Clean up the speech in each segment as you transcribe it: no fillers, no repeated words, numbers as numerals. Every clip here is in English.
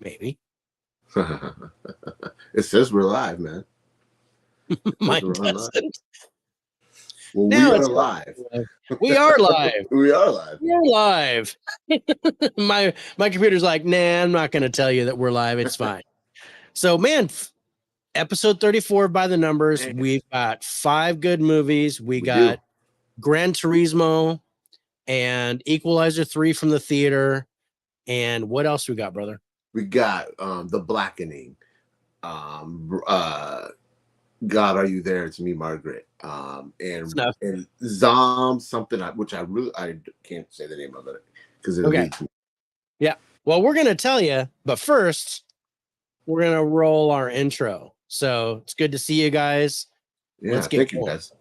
baby. It says we're live, man. Mine doesn't. Well, Now we are live. We are live. We are live. We're live. My computer's like, nah, I'm not going to tell you that we're live. It's fine. So, man, episode 34 by the numbers. Man. We've got 5 good movies. We got Gran Turismo and Equalizer 3 from the theater. And what else we got, brother? We got the Blackening. God, Are You There? It's Me, Margaret. And Zom something, which I can't say the name of it because it leads me. Yeah. Well, we're gonna tell you, but first we're gonna roll our intro. So it's good to see you guys. Yeah, let's get thank going. You guys.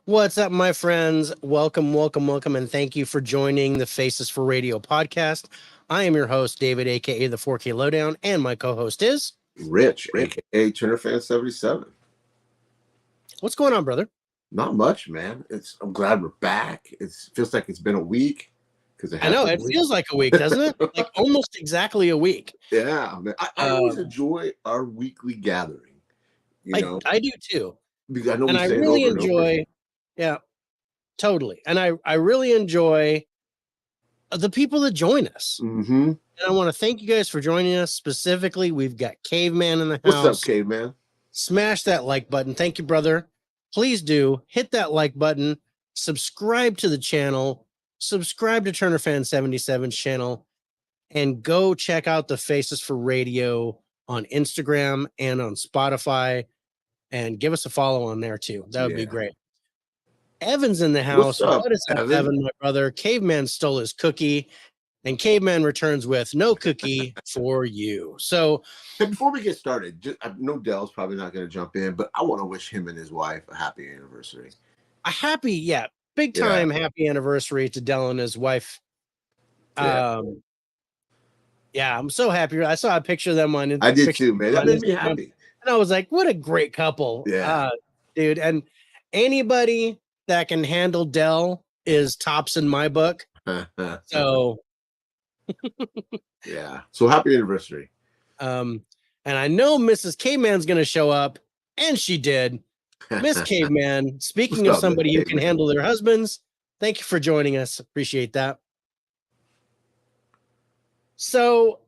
What's up, my friends? Welcome, and thank you for joining the Faces for Radio podcast. I am your host, David, aka the 4K Lowedown, and my co-host is Rich, aka Turner Fan 77. What's going on, brother? Not much, man. I'm glad we're back. It feels like it's been a week I know it feels like a week, doesn't it? Like almost exactly a week. Yeah, man. I always enjoy our weekly gathering. I do too. Because I know and I really enjoy. Yeah, totally. And I really enjoy the people that join us. Mm-hmm. And I want to thank you guys for joining us. Specifically, we've got Caveman in the house. What's up, Caveman? Smash that like button. Thank you, brother. Please do hit that like button. Subscribe to the channel. Subscribe to Turner Fan 77's channel. And go check out the Faces for Radio on Instagram and on Spotify. And give us a follow on there, too. That would be great. Evan's in the house. What is up, Evan, my brother? Caveman stole his cookie, and Caveman returns with no cookie for you. So, hey, before we get started, I know Dell's probably not going to jump in, but I want to wish him and his wife a happy anniversary. Big time happy anniversary to Dell and his wife. I'm so happy. I saw a picture of them on. I did too, man. That made me happy. And I was like, what a great couple. Yeah, dude. And anybody that can handle Dell is tops in my book. So yeah. So happy anniversary. And I know Mrs. Caveman's gonna show up, and she did. Miss Caveman, speaking of somebody who can handle their husbands, thank you for joining us. Appreciate that. So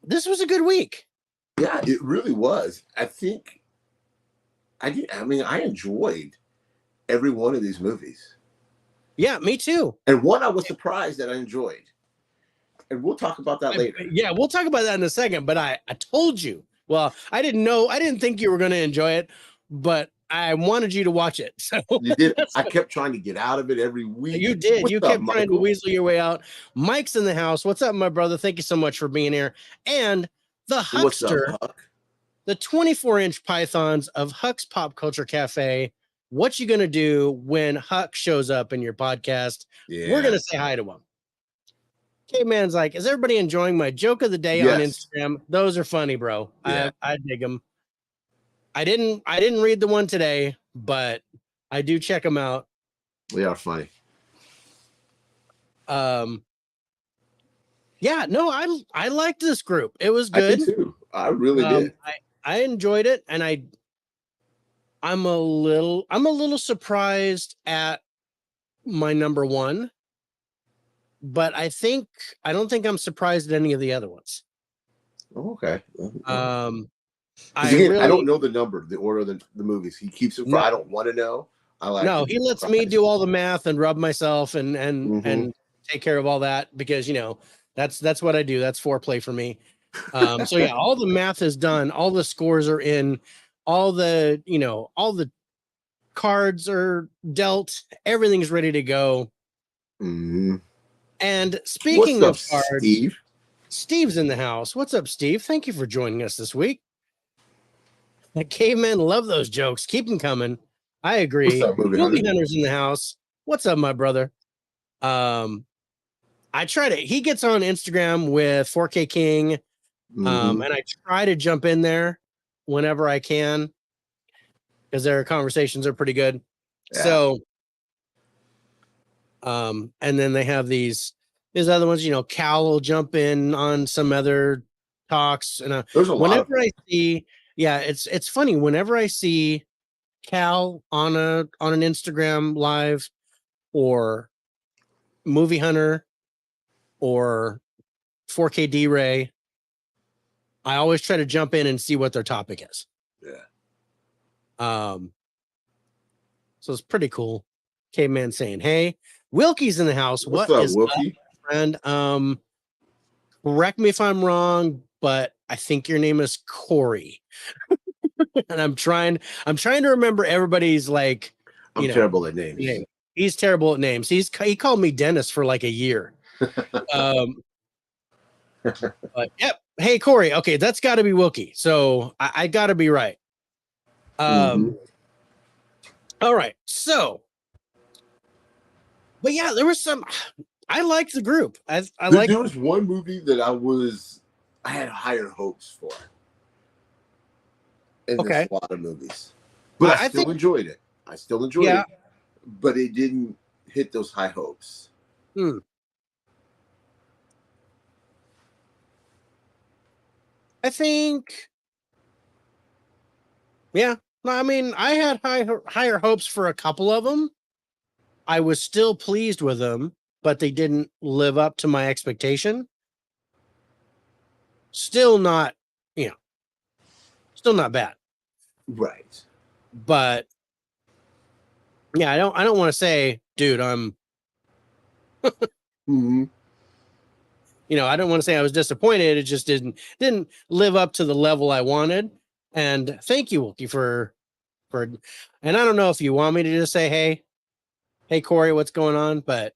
this was a good week. Yeah, it really was. I enjoyed every one of these movies. Yeah, me too. And one I was surprised that I enjoyed. And we'll talk about that later. Yeah, we'll talk about that in a second. But I told you. Well, I didn't think you were going to enjoy it, but I wanted you to watch it. So you did. I kept trying to get out of it every week. You did. You kept trying to weasel your way out. Mike's in the house. What's up, my brother? Thank you so much for being here. And the Huckster, the 24-inch pythons of Huck's Pop Culture Cafe. What you gonna do when Huck shows up in your podcast? Yeah. We're gonna say hi to him. Caveman's like, is everybody enjoying my joke of the day on Instagram? Those are funny, bro. Yeah. I dig them. I didn't read the one today, but I do check them out. They are funny. Yeah, no, I liked this group. It was good. I did too. I really did. I enjoyed it, and I'm a little surprised at my number one, but I don't think I'm surprised at any of the other ones. Oh, okay. I don't know the order of the movies. He keeps it. I don't want to know. I like. No, he lets me do all the math and rub myself and take care of all that because that's what I do. That's foreplay for me. So yeah, all the math is done, all the scores are in, all the cards are dealt, everything's ready to go. And speaking of cards, Steve's in the house. What's up, Steve? Thank you for joining us this week. The cavemen love those jokes. Keep them coming. I agree. Movie Hunter's in the house. What's up, my brother? I try to. He gets on Instagram with 4K King, and I try to jump in there whenever I can because their conversations are pretty good. Yeah. So, and then they have these other ones. Cal will jump in on some other talks, and there's a lot. Whenever I see, it's funny. Whenever I see Cal on an Instagram live or Movie Hunter or 4K D-Ray, I always try to jump in and see what their topic is. Yeah. So it's pretty cool. Caveman saying, "Hey, Wilkie's in the house. What's up, Wilkie? Friend? Correct me if I'm wrong, but I think your name is Corey." And I'm trying to remember everybody's like. I'm terrible at names. Name. He's terrible at names. He called me Dennis for like a year. But yep. Hey, Corey. Okay, that's got to be Wilkie. So I got to be right. All right. So, but yeah, there was some. I liked the group. There was one movie that I had higher hopes for. And there's a lot of movies, but I still enjoyed it. it, but it didn't hit those high hopes. I think, yeah. I mean, I had higher hopes for a couple of them. I was still pleased with them, but they didn't live up to my expectation. Still not, still not bad. Right. But yeah, I don't want to say, dude, I'm I don't want to say I was disappointed. It just didn't live up to the level I wanted. And thank you, Wilkie, for and I don't know if you want me to just say, hey, Corey, what's going on? But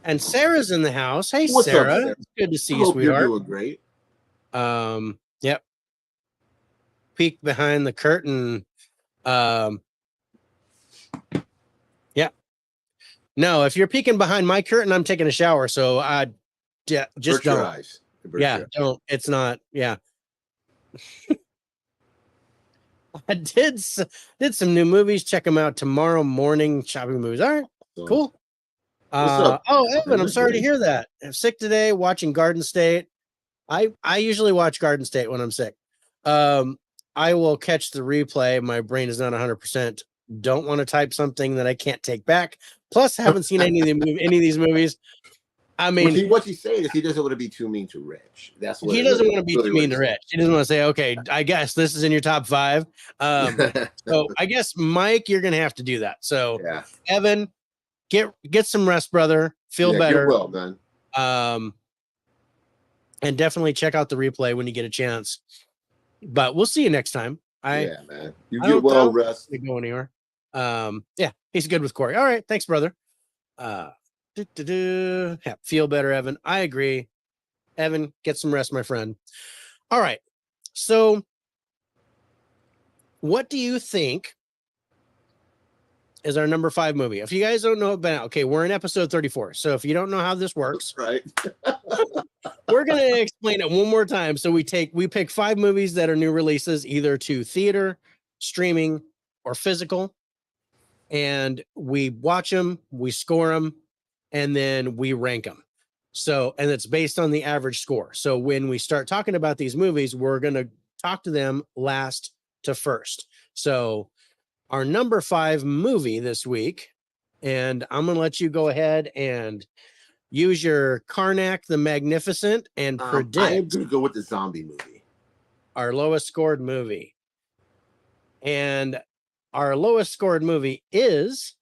and Sarah's in the house. Hey, what's Sarah. Up, Sarah? It's good to see you, sweetheart. You're doing great. Yep. Peek behind the curtain. Yeah. No, if you're peeking behind my curtain, I'm taking a shower. So just don't. Your eyes. Don't. It's not. Yeah. I did some new movies. Check them out tomorrow morning. Shopping movies. All right. Cool. Oh, Evan, I'm sorry to hear that. I'm sick today. Watching Garden State. I usually watch Garden State when I'm sick. I will catch the replay. My brain is not 100%. Don't want to type something that I can't take back. Plus, haven't seen any of these movies. I mean, what he's saying is he doesn't want to be too mean to Rich. That's what he doesn't want to be too mean to Rich. He doesn't want to say, okay, I guess this is in your top 5. So I guess Mike, you're gonna have to do that. So yeah. Evan, get some rest, brother. Feel better. Get well, man. And definitely check out the replay when you get a chance. But we'll see you next time. Yeah, man. You get well, rest. Go anywhere. Yeah, he's good with Corey. All right, thanks, brother. Yeah, feel better, Evan. I agree. Evan, get some rest, my friend. All right. So, what do you think is our number 5 movie? If you guys don't know about, okay, we're in episode 34. So if you don't know how this works, right, we're gonna explain it one more time. So we pick 5 movies that are new releases, either to theater, streaming, or physical, and we watch them, we score them, and then we rank them. So, and it's based on the average score. So when we start talking about these movies, we're gonna talk to them last to first. So our number 5 movie this week, and I'm going to let you go ahead and use your Karnak the Magnificent and predict. I am going to go with the zombie movie. Our lowest scored movie. And our lowest scored movie is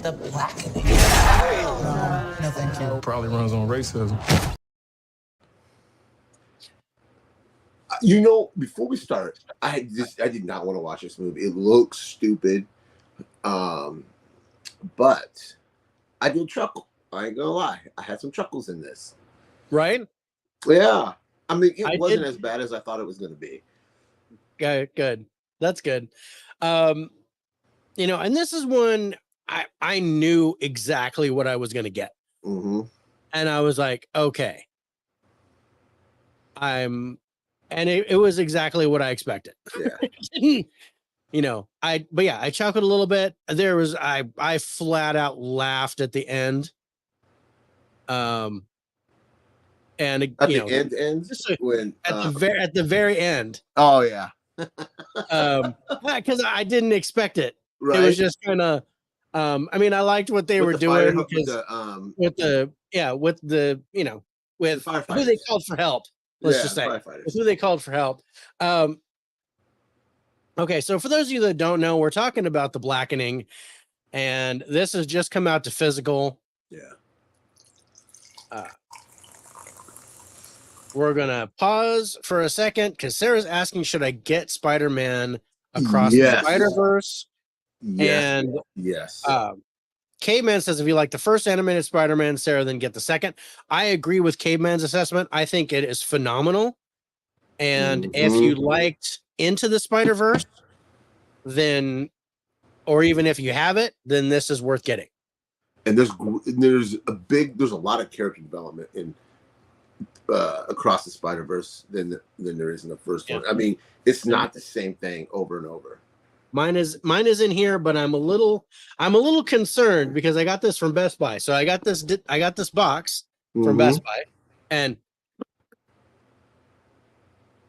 The Blackening. No, thank you. Probably runs on racism. You know, before we start, I did not want to watch this movie. It looks stupid, but I did chuckle. I ain't gonna lie, I had some chuckles in this. right. Yeah, I mean, it I wasn't did- as bad as I thought it was gonna be. Good. That's good. And this is one I knew exactly what I was going to get. Mm-hmm. And I was like, okay. And it was exactly what I expected. Yeah. I chuckled a little bit. I flat out laughed at the end. And At the end when at the very end. Oh yeah. Because I didn't expect it. Right. It was just kind of I liked what they were doing with who they called for help. Let's just say with who they called for help. Okay, so for those of you that don't know, we're talking about The Blackening, and this has just come out to physical. Yeah. We're gonna pause for a second because Sarah's asking, should I get Spider-Man Across the Spider-Verse? Yes. And yes. Caveman says, if you like the first animated Spider-Man, Sarah, then get the second. I agree with Caveman's assessment. I think it is phenomenal. And if you liked Into the Spider-Verse, then, or even if you have it, then this is worth getting. And there's a lot of character development in Across the Spider-Verse than there is in the first one. I mean, it's not the same thing over and over. Mine is in here, but I'm a little concerned because I got this from Best Buy. So I got this box from Best Buy, and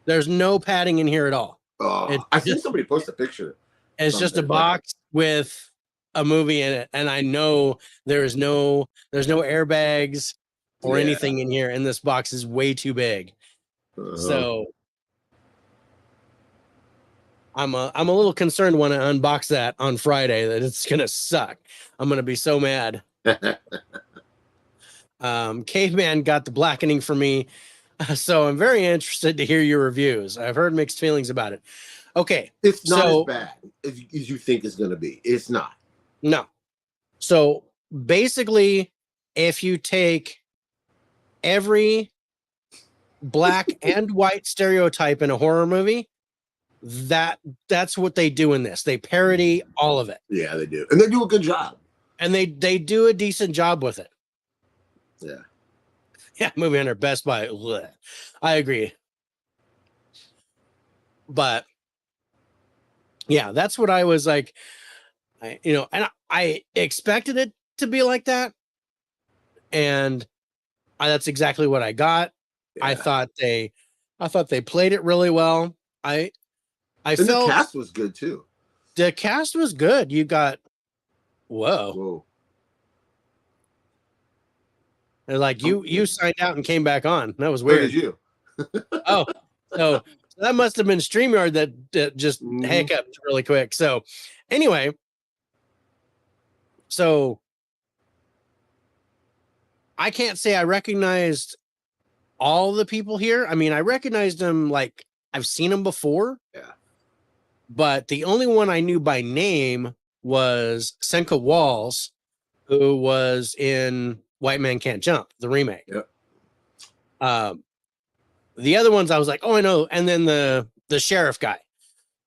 there's no padding in here at all. I seen somebody post a picture. It's just a box with a movie in it, and I know there's no airbags or anything in here, and this box is way too big. So I'm a little concerned when I unbox that on Friday that it's gonna suck. I'm gonna be so mad. Caveman got The Blackening for me, so I'm very interested to hear your reviews. I've heard mixed feelings about it. Okay, it's not as bad as you think it's gonna be. It's not. No. So basically, if you take every black and white stereotype in a horror movie, that's what they do in this. They parody all of it. Yeah, they do. And they do a good job. And they do a decent job with it. Yeah. Yeah, movie under Best Buy. Blech. I agree. But yeah, that's what I was like. And I expected it to be like that. And that's exactly what I got. Yeah. I thought they played it really well. I felt the cast was good too. The cast was good. You got whoa. They're like you signed out and came back on. That was weird. Where did you? Oh, so that must have been StreamYard that just hiccuped really quick. So anyway, so I can't say I recognized all the people here. I mean, I recognized them like I've seen them before. Yeah. But the only one I knew by name was Senka Walls, who was in White Man Can't Jump, the remake. Yep. The other ones I was like, oh, I know. And then the sheriff guy,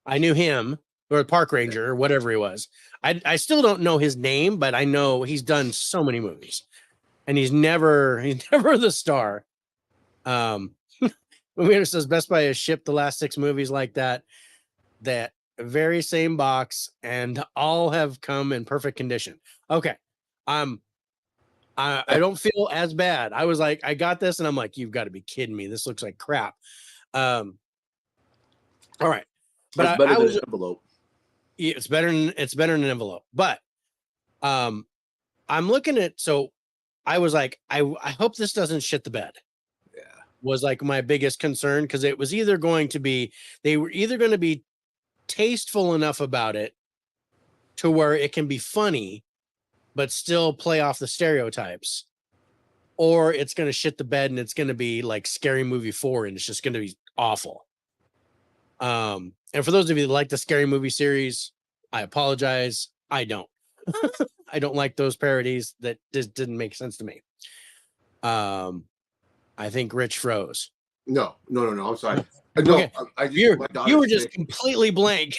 I knew him, or the park ranger, or whatever he was. I still don't know his name, but I know he's done so many movies, and he's never the star. When says Best Buy has shipped the last 6 movies like that very same box, and all have come in perfect condition. Okay. I don't feel as bad. I was like, I got this, and I'm like, you've got to be kidding me. This looks like crap. All right. But I was an envelope. It's better than an envelope. But I'm looking at, so I was like, I hope this doesn't shit the bed. Was like my biggest concern, because it was either going to be, they were either going to be tasteful enough about it to where it can be funny, but still play off the stereotypes, or it's going to shit the bed and it's going to be like Scary Movie 4 and it's just going to be awful. And for those of you that like the Scary Movie series, I apologize. I don't. I don't like those parodies. That just didn't make sense to me. I think Rich froze. No. I'm sorry. No, okay. You were just completely blank.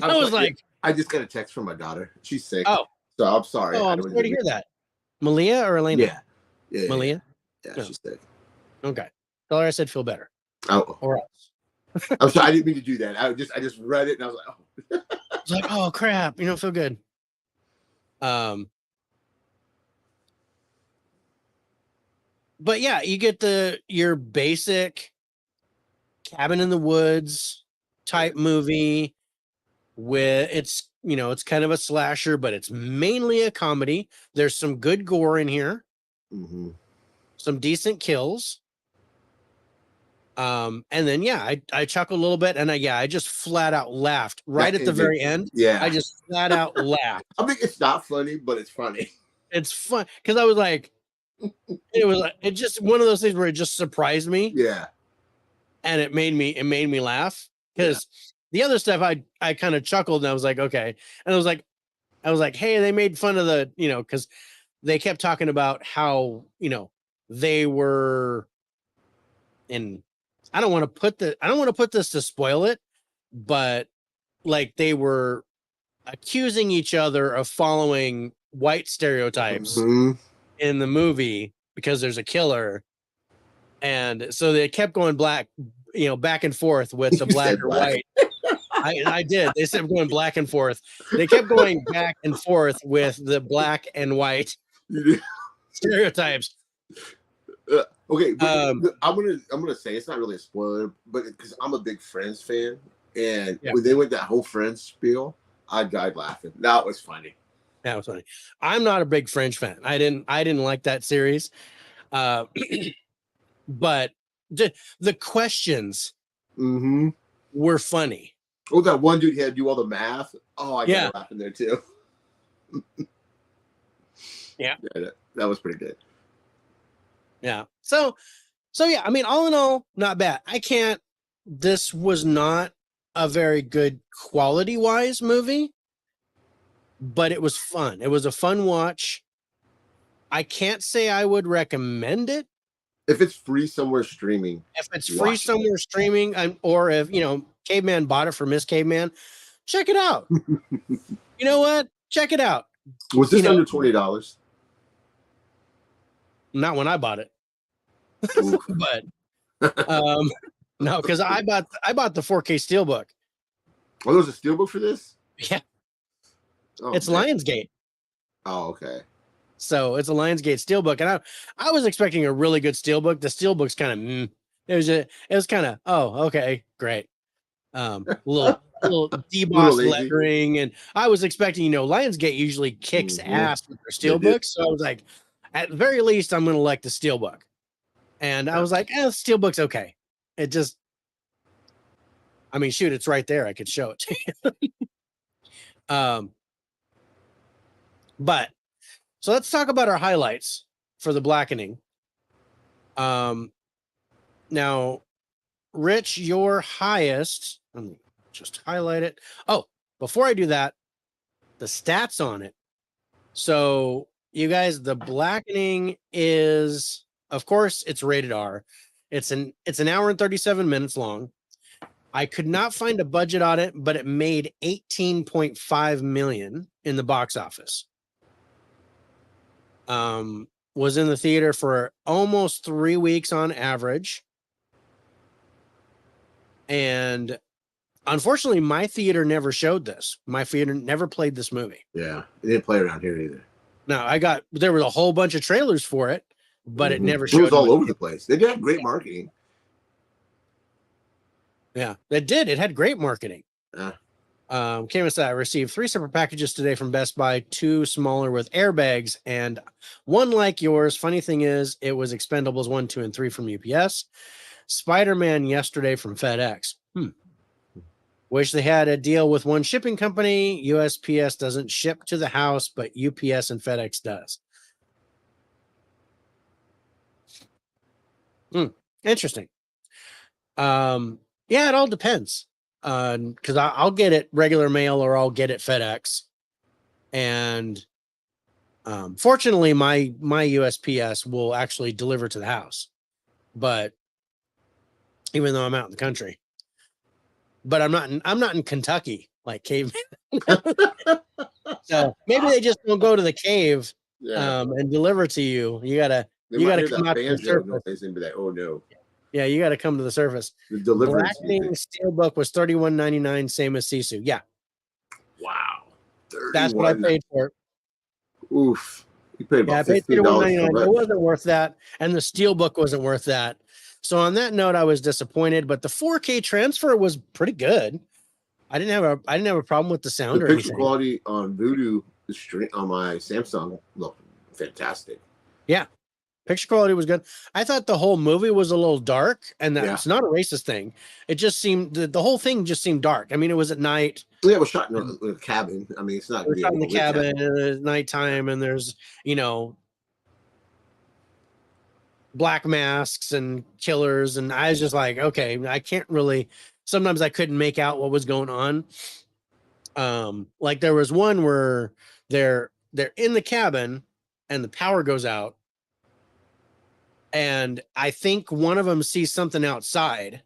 I was like, I just got a text from my daughter. She's sick. Oh, so I'm sorry. Oh, I'm sorry to hear that. Malia or Elena? Yeah. Malia? Yeah, she's sick. Okay. Tell her I said feel better. Oh. Or else. I'm sorry. I didn't mean to do that. I just read it and I was like, oh. It's like, oh crap. You don't feel good. But yeah, you get your basic cabin in the woods type movie with it's kind of a slasher, but it's mainly a comedy. There's some good gore in here. Mm-hmm. Some decent kills. And then I chuckled a little bit, and I just flat out laughed right at the very end. Yeah, I just flat out laughed. I mean, it's not funny, but it's funny. It's fun because I was like, it just one of those things where it just surprised me. Yeah, and it made me laugh because the other stuff I kind of chuckled and I was like, okay, and I was like, hey, they made fun of the because they kept talking about how they were in. I don't want to put this to spoil it, but like they were accusing each other of following white stereotypes in the movie because there's a killer. And so they kept going back and forth with the black or white. I did. They said going back and forth. They kept going back and forth with the black and white stereotypes. Okay, but I'm gonna say it's not really a spoiler, but because I'm a big Friends fan, and when they went that whole Friends spiel, I died laughing. That was funny. That was funny. I'm not a big French fan. I didn't like that series, but the questions were funny. Oh, that one dude had to do all the math. Oh, I got laughing there too. Yeah, that was pretty good. Yeah. So yeah, I mean, all in all, not bad. This was not a very good quality-wise movie, but it was fun. It was a fun watch. I can't say I would recommend it. If it's free somewhere streaming. Or if, Caveman bought it for Miss Caveman, check it out. You know what? Check it out. Was this under $20? Not when I bought it. But no, because I bought the 4K Steelbook. Oh, there was a Steelbook for this? Yeah. Oh, it's Lionsgate. Oh, okay. So it's a Lionsgate Steelbook, and I was expecting a really good Steelbook. The Steelbook's kind of it was kind of okay, great. Little debossed lettering, and I was expecting Lionsgate usually kicks ass with their Steelbooks, so I was like, at the very least, I'm going to like the Steelbook. And I was like, the Steelbook's okay. It just, I mean, shoot, it's right there. I could show it to you. But so let's talk about our highlights for the Blackening. Now, Rich, your highest, let me just highlight it. Oh, before I do that, the stats on it. So you guys, the Blackening is, of course, it's rated R. It's an hour and 37 minutes long. I could not find a budget on it, but it made 18.5 million in the box office. Was in the theater for almost 3 weeks on average. And unfortunately, my theater never showed this. My theater never played this movie. Yeah, it didn't play around here either. No, there was a whole bunch of trailers for it, but it never showed. It was all over the place. They did have great marketing. Yeah, it did. It had great marketing. Yeah. Camus, I received 3 separate packages today from Best Buy, 2 smaller with airbags, and 1 like yours. Funny thing is, it was Expendables 1, 2, and 3 from UPS. Spider-Man yesterday from FedEx. Wish they had a deal with one shipping company. USPS doesn't ship to the house, but UPS and FedEx does. Interesting. Yeah, it all depends. Because I'll get it regular mail or I'll get it FedEx. And fortunately, my USPS will actually deliver to the house. But even though I'm out in the country, but I'm not in Kentucky like caveman. So maybe they just don't go to the cave and deliver to you. You gotta come out to the surface and be like, oh no. Yeah, you gotta come to the surface. The deliverance Blackening Steelbook was $31.99, same as Sisu. Yeah. Wow. That's what I paid for it. Oof. You paid about $15 $31.99. It wasn't worth that, and the Steelbook wasn't worth that. So on that note, I was disappointed, but the 4K transfer was pretty good. I didn't have a problem with the sound or anything. The picture quality on Voodoo, the stream on my Samsung, looked fantastic. Yeah, picture quality was good. I thought the whole movie was a little dark, and that's not a racist thing. It just seemed the whole thing just seemed dark. I mean, it was at night. Yeah, it was shot in a cabin. I mean, it's not. It was shot in the cabin, and it's nighttime, and there's black masks and killers, and I was just like, okay, I can't really. Sometimes I couldn't make out what was going on. Like there was one where they're in the cabin and the power goes out, and I think one of them sees something outside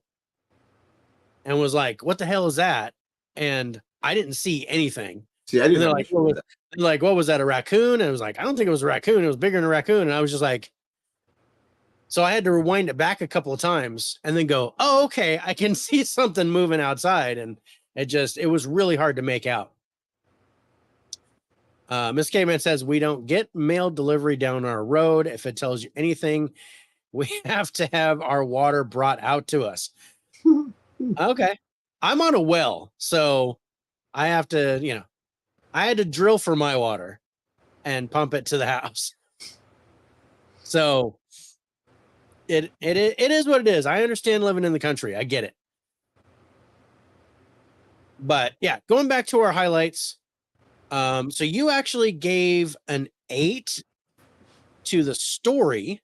and was like, "What the hell is that?" And I didn't see anything. See, I didn't. They're like, what was that? A raccoon? And I was like, I don't think it was a raccoon. It was bigger than a raccoon. And I was just like. So I had to rewind it back a couple of times and then go, oh, okay, I can see something moving outside. And it was really hard to make out. Miss K-Man says, we don't get mail delivery down our road. If it tells you anything, we have to have our water brought out to us. Okay. I'm on a well, so I have to, I had to drill for my water and pump it to the house. So it is what it is. I understand living in the country. I get it. But yeah, going back to our highlights. So you actually gave an 8 to the story.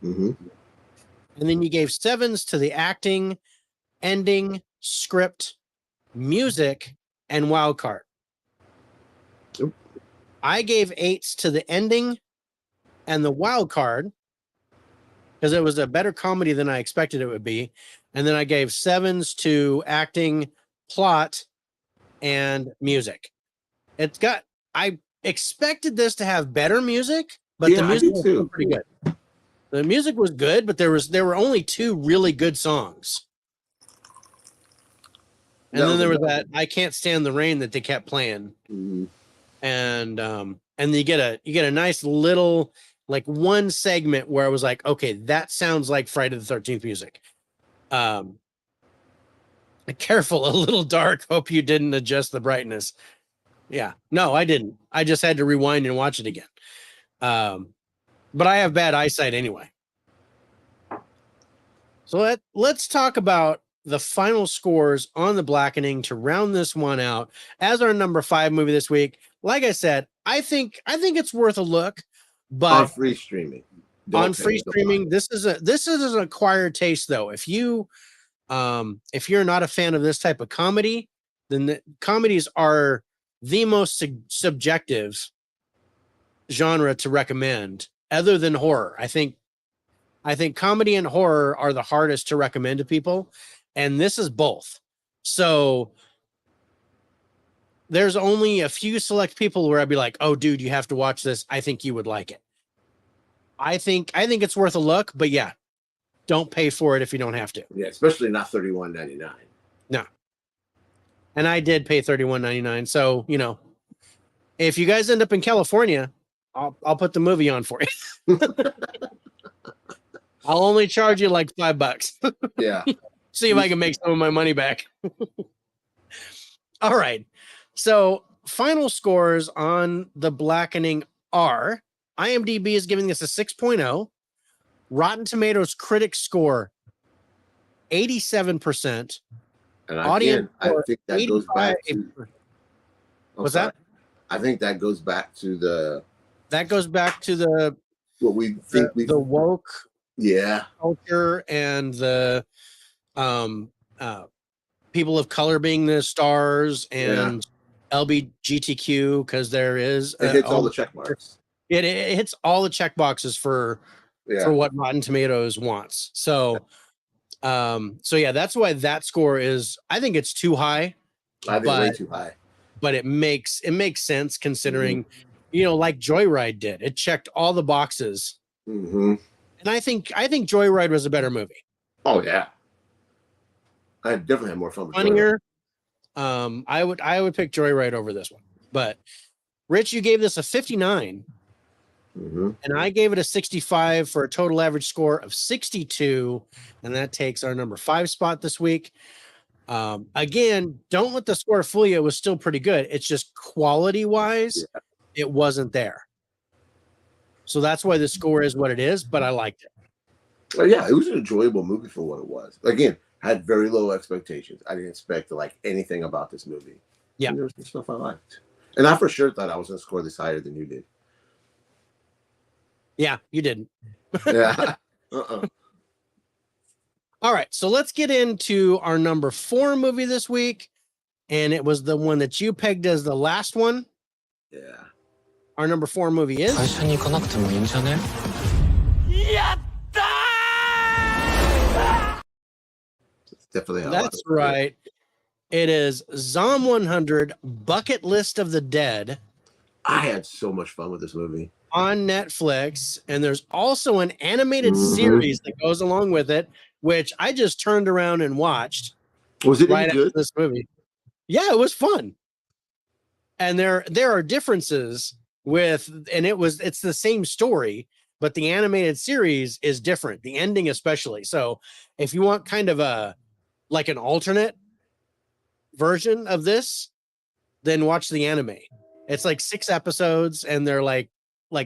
Mm-hmm. And then you gave 7s to the acting, ending, script, music, and wild card. Yep. I gave 8s to the ending and the wild card because it was a better comedy than I expected it would be. And then I gave 7s to acting, plot, and music. I expected this to have better music, but the music was pretty good. The music was good, but there were only 2 really good songs. And then there was that I Can't Stand the Rain that they kept playing. Mm-hmm. And you get a nice little like one segment where I was like, okay, that sounds like Friday the 13th music. Careful, a little dark. Hope you didn't adjust the brightness. Yeah. No, I didn't. I just had to rewind and watch it again. But I have bad eyesight anyway. So let's talk about the final scores on The Blackening to round this one out as our number 5 movie this week. Like I said, I think it's worth a look, but on free streaming. This is an acquired taste though. If you're not a fan of this type of comedy, then the comedies are the most subjective genre to recommend other than horror. I think comedy and horror are the hardest to recommend to people, and this is both. So there's only a few select people where I'd be like, oh dude, you have to watch this. I think you would like it. I think it's worth a look, but yeah, don't pay for it if you don't have to. Yeah, especially not $31.99. No. And I did pay $31.99. So, if you guys end up in California, I'll put the movie on for you. I'll only charge you like $5. Yeah. See if I can make some of my money back. All right. So final scores on The Blackening are IMDb is giving this a 6.0. Rotten Tomatoes critic score 87%. And Audience I think that goes back to. What's that? I think that goes back to the. That goes back to the what we think the woke yeah culture and the people of color being the stars and LGBTQ, because there is it hits all the check marks. It hits all the check boxes for what Rotten Tomatoes wants. So that's why that score is, I think it's too high. I think way too high. But it makes sense considering, like Joyride did. It checked all the boxes. Mm-hmm. And I think Joyride was a better movie. Oh yeah. I definitely had more fun with Funnier. I would pick Joyride over this one. But Rich, you gave this a 59. Mm-hmm. And I gave it a 65 for a total average score of 62. And that takes our number 5 spot this week. Again, don't let the score fool you. It was still pretty good. It's just quality wise, it wasn't there. So that's why the score is what it is, but I liked it. Well, yeah, it was an enjoyable movie for what it was. Again, I had very low expectations. I didn't expect to like anything about this movie. Yeah. And there was some stuff I liked. And I for sure thought I was going to score this higher than you did. Yeah, you didn't. Yeah. All right, so let's get into our number 4 movie this week. And it was the one that you pegged as the last one. Yeah. Our number 4 movie is... Definitely. That's right. It is Zom 100 Bucket List of the Dead. I had so much fun with this movie. On Netflix. And there's also an animated series that goes along with it, which I just turned around and watched. Was it any good? This movie. Yeah, it was fun. And there are differences with, and it's the same story, but the animated series is different. The ending especially. So if you want kind of like an alternate version of this, then watch the anime. It's like 6 episodes and they're like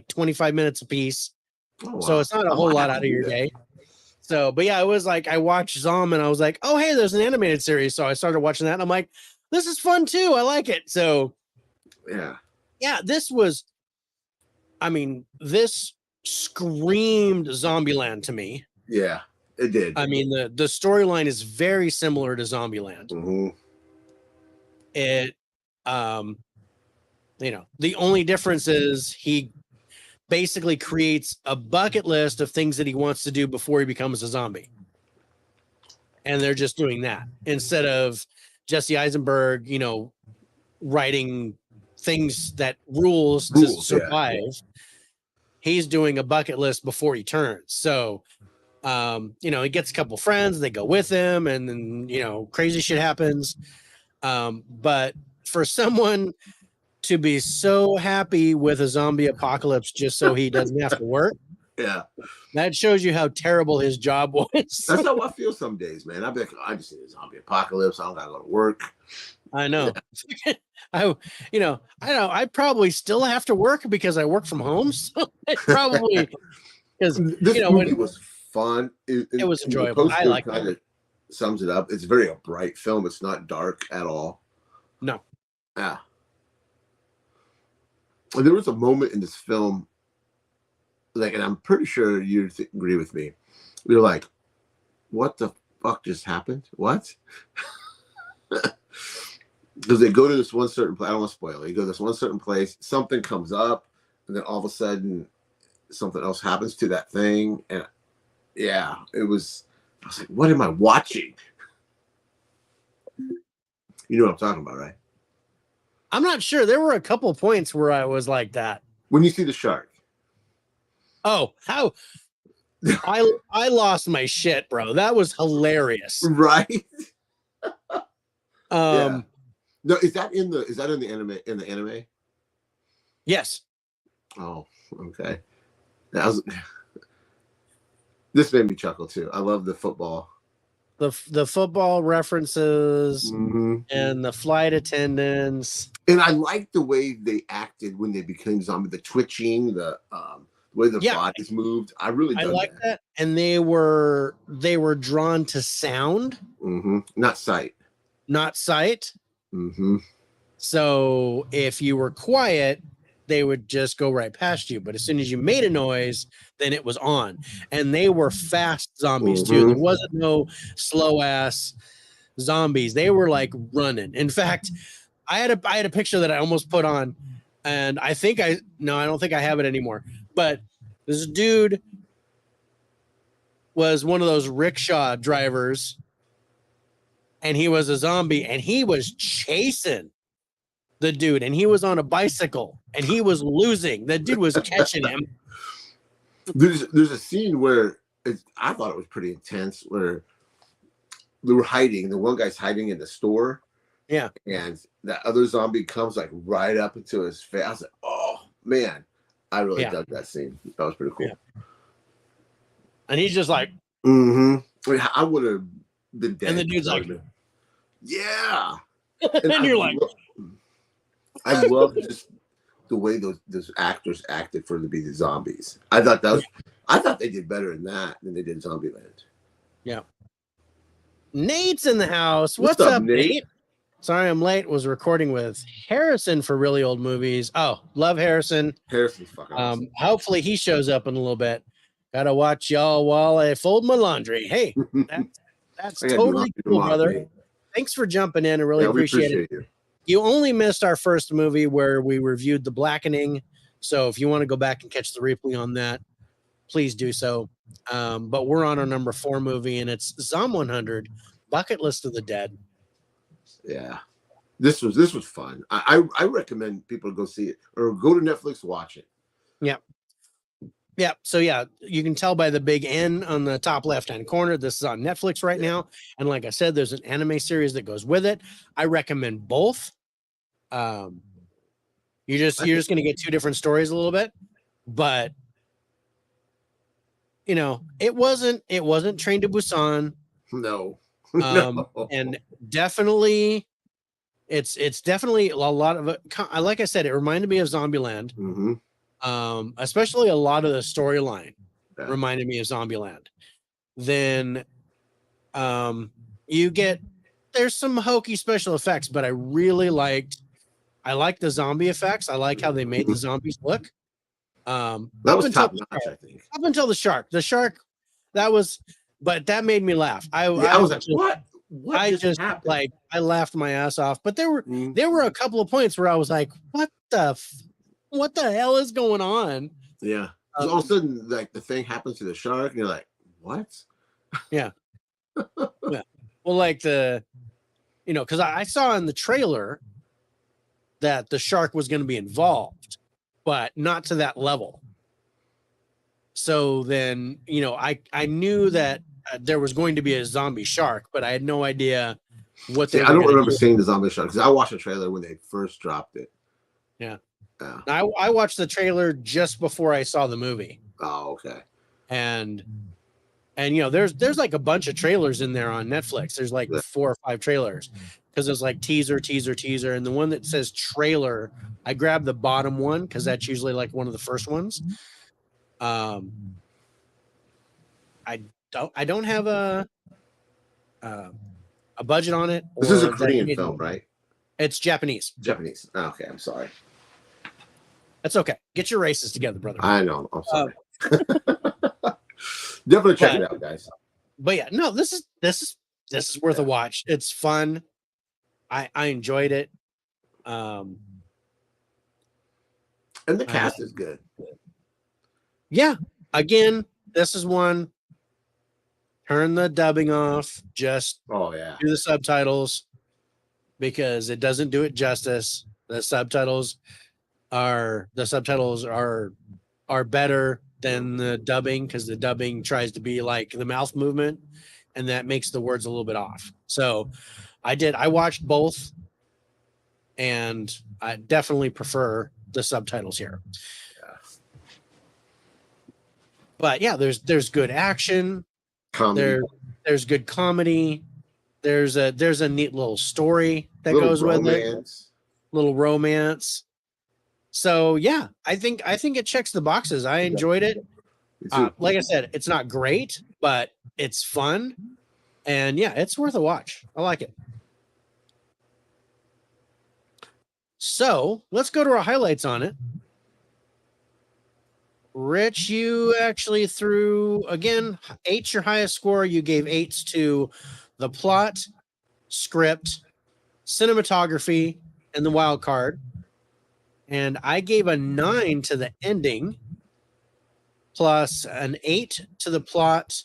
25 minutes a piece. Oh, wow. So it's not a whole lot out of your day. So, but yeah, it was like I watched Zom and I was like, oh, hey, there's an animated series. So I started watching that and I'm like, this is fun too. I like it. So yeah, this screamed Zombieland to me. Yeah, it did. I mean, the storyline is very similar to Zombieland. Mm-hmm. It, the only difference is he basically creates a bucket list of things that he wants to do before he becomes a zombie. And they're just doing that instead of Jesse Eisenberg, writing things that rules to survive. Yeah. He's doing a bucket list before he turns. So, he gets a couple friends, they go with him, and then, crazy shit happens. But for someone to be so happy with a zombie apocalypse just so he doesn't have to work. Yeah. That shows you how terrible his job was. That's how I feel some days, man. I be like, I just need a zombie apocalypse. I don't gotta go to work. I know. Yeah. I probably still have to work because I work from home. So I probably because this movie was fun. It was enjoyable. I like kind of sums it up. It's very a bright film. It's not dark at all. No. Yeah. There was a moment in this film, and I'm pretty sure you agree with me. You're like, what the fuck just happened? What? Because they go to this one certain place. I don't want to spoil it. They go to this one certain place. Something comes up, and then all of a sudden, something else happens to that thing. And yeah, I was like, what am I watching? You know what I'm talking about, right? I'm not sure. There were a couple points where I was like that. When you see the shark. Oh, how I lost my shit, bro. That was hilarious. Right? Yeah. No, is that in the anime? Yes. Oh, okay. This made me chuckle too. I love the football. The football references and the flight attendants. And I like the way they acted when they became zombie, the twitching, the way the bodies moved. I like that. And they were drawn to sound. Not sight. not sight. Mm-hmm. So if you were quiet, they would just go right past you. But as soon as you made a noise, then it was on. And they were fast zombies too. There wasn't no slow ass zombies. They were like running. In fact, I had a picture that I almost put on, and I don't think I have it anymore. But this dude was one of those rickshaw drivers, and he was a zombie, and he was chasing the dude, and he was on a bicycle, and he was losing. The dude was catching him. There's a scene where I thought it was pretty intense, where they were hiding. The one guy's hiding in the store. Yeah. And that other zombie comes like right up into his face. I was like, oh man, I really dug that scene. That was pretty cool. Yeah. And he's just like, I would have been dead. And the dude's like, yeah. And you're like, I love just the way those actors acted for to be the zombies. I thought they did better in that than they did in Zombieland. Yeah. Nate's in the house. What's up, Nate? Sorry I'm late. Was recording with Harrison for Really Old Movies. Oh, love Harrison. Harrison's fucking awesome. Hopefully he shows up in a little bit. Gotta watch y'all while I fold my laundry. Hey, that's totally cool, brother. Thanks for jumping in. I really appreciate it. You only missed our first movie where we reviewed The Blackening. So if you want to go back and catch the replay on that, please do so. But we're on our number 4 movie, and it's Zom 100, Bucket List of the Dead. Yeah. This was fun. I recommend people go see it or go to Netflix, watch it. Yeah. Yeah. So yeah, you can tell by the big N on the top left-hand corner. This is on Netflix right now. And like I said, there's an anime series that goes with it. I recommend both. You're just going to get 2 different stories a little bit, but you know, it wasn't Train to Busan. No. And definitely it's definitely a lot of it. Like I said, it reminded me of Zombieland. Especially a lot of the storyline reminded me of Zombieland. Then there's some hokey special effects, but I like the zombie effects. I like how they made the zombies look. That was top notch, I think. Up until the shark, but that made me laugh. I was like, what? What I just happened? Like I laughed my ass off. But there were a couple of points where I was like, what the hell is going on? Yeah. All of a sudden, like the thing happens to the shark, and you're like, what? Yeah. Yeah. Well, like because I saw in the trailer that the shark was going to be involved, but not to that level. So then, I knew that there was going to be a zombie shark, but I had no idea what they were. I don't remember seeing the zombie shark because I watched the trailer when they first dropped it. Yeah. I watched the trailer just before I saw the movie. Oh, okay. And there's like a bunch of trailers in there on Netflix. There's like 4 or 5 trailers because there's like teaser, and the one that says trailer, I grabbed the bottom one because that's usually like one of the first ones. I don't have a budget on it. This is a Korean film, right? It's Japanese. Japanese. Oh, okay, I'm sorry. That's okay. Get your races together, brother. I know. I'm sorry. Definitely check it out, guys. But yeah, no, this is worth a watch. It's fun. I enjoyed it. And the cast is good. Yeah. Again, this is one. Turn the dubbing off. Just do the subtitles because it doesn't do it justice. The subtitles are better than the dubbing because the dubbing tries to be like the mouth movement, and that makes the words a little bit off. So I watched both, and I definitely prefer the subtitles here. But yeah, there's good action. There's good comedy. There's a neat little story that goes with it. Little romance. So yeah, I think it checks the boxes. I enjoyed it. Like I said, it's not great, but it's fun, and yeah, it's worth a watch. I like it. So let's go to our highlights on it. Rich, you actually threw, again, 8's your highest score. You gave 8s to the plot, script, cinematography, and the wild card. And I gave a 9 to the ending, plus an 8 to the plot,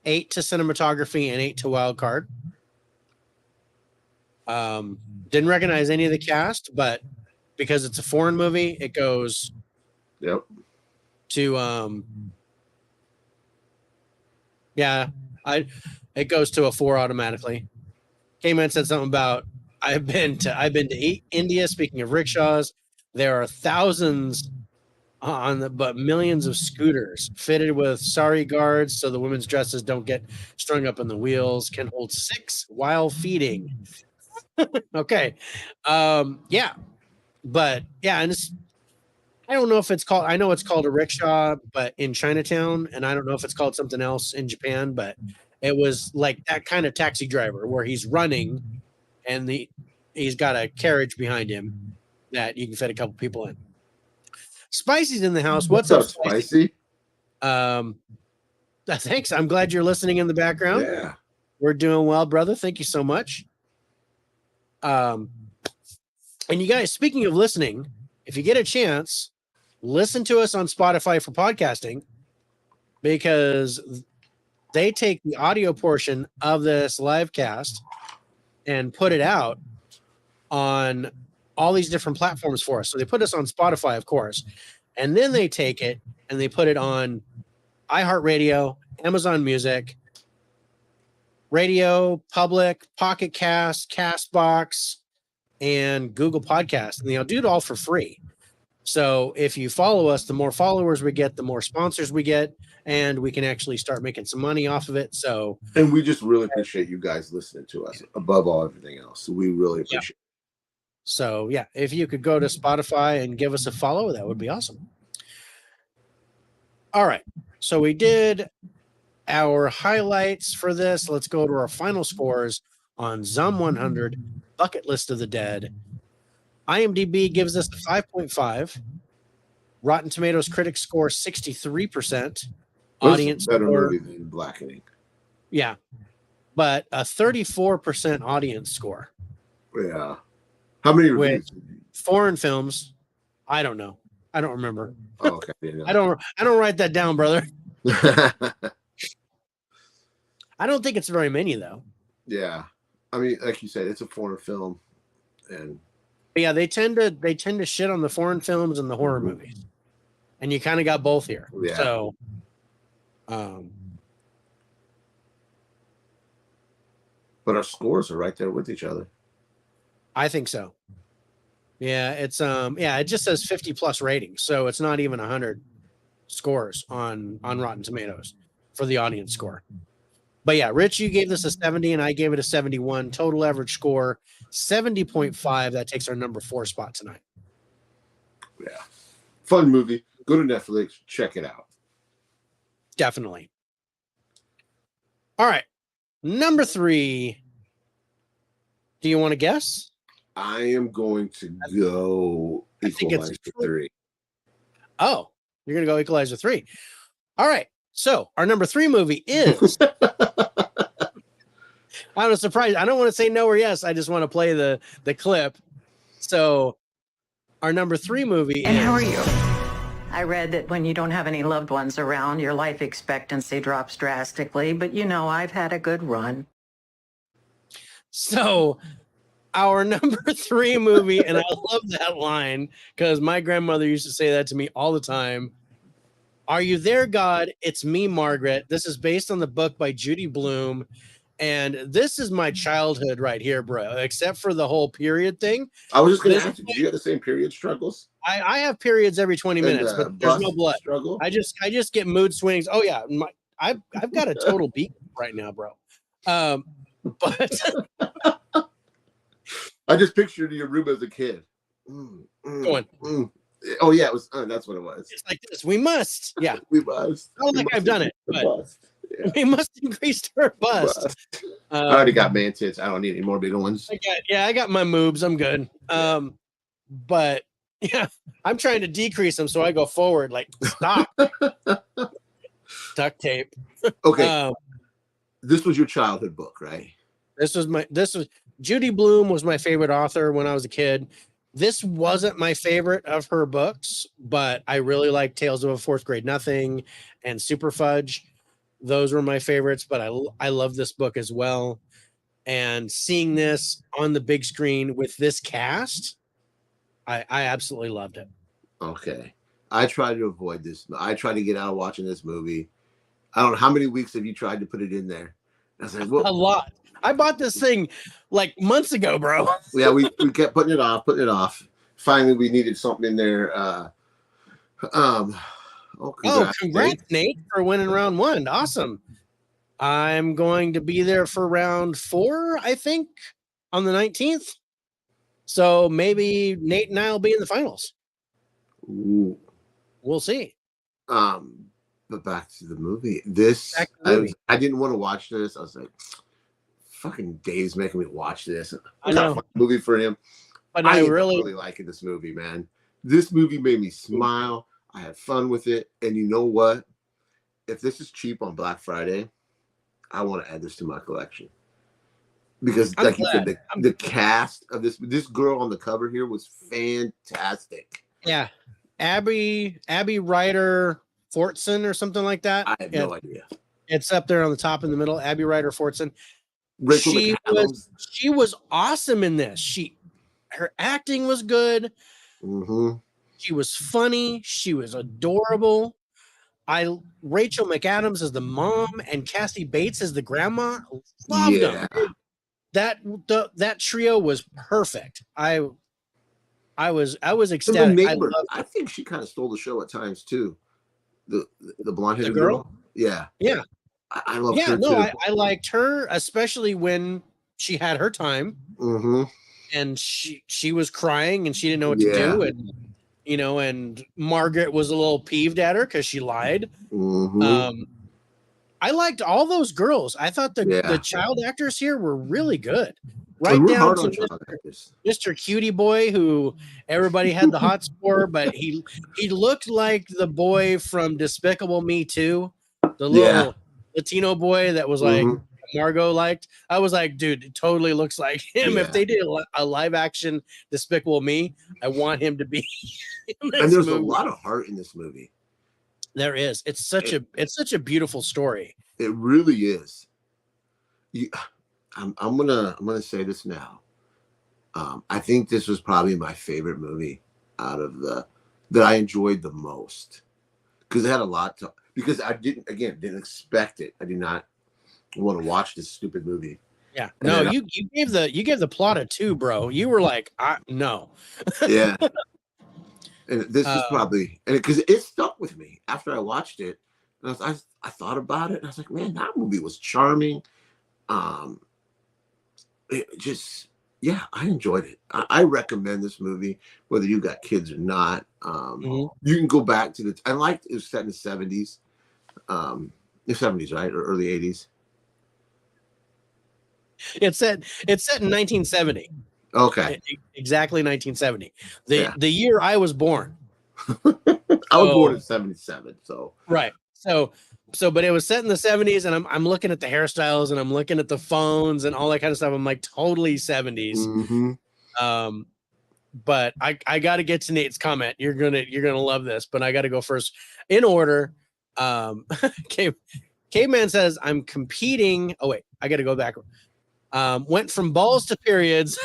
8 to cinematography, and 8 to wild card. Didn't recognize any of the cast, but because it's a foreign movie, it goes to it goes to a 4 automatically. Came in and said something about I've been to India. Speaking of rickshaws, there are thousands but millions of scooters fitted with sari guards so the women's dresses don't get strung up in the wheels. Can hold 6 while feeding. Okay. And I don't know if it's called, I know it's called a rickshaw, but in Chinatown, and I don't know if it's called something else in Japan, but it was like that kind of taxi driver where he's running and he's got a carriage behind him that you can fit a couple people in. Spicy's in the house. What's up, Spicy? Thanks. I'm glad you're listening in the background. Yeah. We're doing well, brother. Thank you so much. And you guys, speaking of listening, if you get a chance, listen to us on Spotify for podcasting, because they take the audio portion of this live cast and put it out on all these different platforms for us. So they put us on Spotify, of course, and then they take it and they put it on iHeartRadio, Amazon Music, Radio Public, Pocket Cast, Castbox, and Google Podcast, and they'll do it all for free. So if you follow us, the more followers we get, the more sponsors we get, and we can actually start making some money off of it. So, and we just really appreciate you guys listening to us above all everything else. So we really appreciate it. So yeah, if you could go to Spotify and give us a follow, that would be awesome. All right. So we did our highlights for this. Let's go to our final scores on Zum 100, Bucket List of the Dead. IMDb gives us a 5.5. Rotten Tomatoes critics score 63%. Audience better movie than Blackening. Yeah, but a 34% audience score. Yeah. How many reviews? Foreign films, I don't know. I don't remember. Oh, okay. Yeah. I don't write that down, brother. I don't think it's very many though. Yeah. I mean, like you said, it's a foreign film, and yeah, they tend to shit on the foreign films and the horror movies, and you kind of got both here. Yeah. So, but our scores are right there with each other. I think so. Yeah, it's it just says 50 plus ratings, so it's not even 100 scores on Rotten Tomatoes for the audience score. But yeah, Rich, you gave this a 70 and I gave it a 71. Total average score 70.5. That takes our number 4 spot tonight. Yeah. Fun movie. Go to Netflix, check it out. Definitely. All right. Number 3. Do you want to guess? I am going to go Equalizer 3. Oh, you're going to go Equalizer 3. All right. So our number 3 movie is I was surprised. I don't want to say no or yes. I just want to play the clip. So our number 3 movie And how are you? I read that when you don't have any loved ones around, your life expectancy drops drastically, but I've had a good run. So our number 3 movie, and I love that line because my grandmother used to say that to me all the time. Are you there, God? It's me, Margaret. This is based on the book by Judy Blume. And this is my childhood right here, bro, except for the whole period thing. I was just going to ask you, do you have the same period struggles? I have periods every 20 minutes, but there's no blood. Struggle? I just get mood swings. Oh, yeah. I've got a total beat right now, bro. But I just pictured your room as a kid. Going. Oh yeah, it was. That's what it was. It's like this. We must. Yeah, we must. I don't think I've done it, but we must increase our bust. I already got man tits. I don't need any more bigger ones. I got my moobs. I'm good. but yeah, I'm trying to decrease them, so I go forward. Like, stop. Duct tape. Okay. This was your childhood book, right? This was Judy Blume was my favorite author when I was a kid. This wasn't my favorite of her books, but I really like Tales of a Fourth Grade Nothing and Super Fudge. Those were my favorites, but I love this book as well. And seeing this on the big screen with this cast, I absolutely loved it. Okay. I try to avoid this. I try to get out of watching this movie. I don't know how many weeks have you tried to put it in there. I was like, well, a lot. I bought this thing like months ago, bro. Yeah, we kept putting it off. Finally, we needed something in there. Congrats, Nate, for winning round 1. Awesome. I'm going to be there for round 4, I think, on the 19th. So maybe Nate and I will be in the finals. Ooh. We'll see. But back to the movie. I didn't want to watch this. I was like, fucking Dave's making me watch this. I know. A movie for him. But I really liking this movie, man. This movie made me smile. I had fun with it. And you know what? If this is cheap on Black Friday, I want to add this to my collection. Because like you said, the cast of this girl on the cover here was fantastic. Yeah. Abby Ryder Fortson or something like that. I have no idea. It's up there on the top in the middle. Abby Ryder Fortson. She was awesome in this. Her acting was good. Mm-hmm. She was funny. She was adorable. Rachel McAdams as the mom and Cassie Bates as the grandma. Loved them. That trio was perfect. I was ecstatic. I think she kind of stole the show at times too. The blonde-headed girl. Yeah. I love her too. I liked her, especially when she had her time. Mm-hmm. And she was crying and she didn't know what to do, and and Margaret was a little peeved at her because she lied. Mm-hmm. I liked all those girls. I thought the child actors here were really good. Right down to Mr. Cutie Boy, who everybody had the hots for, but he looked like the boy from Despicable Me 2, the little Latino boy that was like Margot liked. I was like, dude, it totally looks like him. If they did a live action Despicable Me, I want him to be in this and there's movie. A lot of heart in this movie. There is. It's such a beautiful story. It really is. I'm gonna say this now. I think this was probably my favorite movie out of that I enjoyed the most, because it had a lot because I didn't expect it. I did not want to watch this stupid movie. Yeah. No, you gave the plot a 2, bro. You were like, no. Yeah. And this is probably, and because it stuck with me after I watched it. And I thought about it, and I was like, man, that movie was charming. It just, I enjoyed it. I recommend this movie, whether you got kids or not. You can go back to I liked it was set in the 70s. The 70s, right? Or early 80s. It's set in 1970. Okay. Exactly 1970. The year I was born. I was born in 77, so. Right. So, but it was set in the 70s, and I'm looking at the hairstyles, and I'm looking at the phones and all that kind of stuff. I'm like, totally 70s. Mm-hmm. But I got to get to Nate's comment. You're gonna love this, but I got to go first in order. Caveman says I'm competing. Oh wait, I got to go back. Went from balls to periods.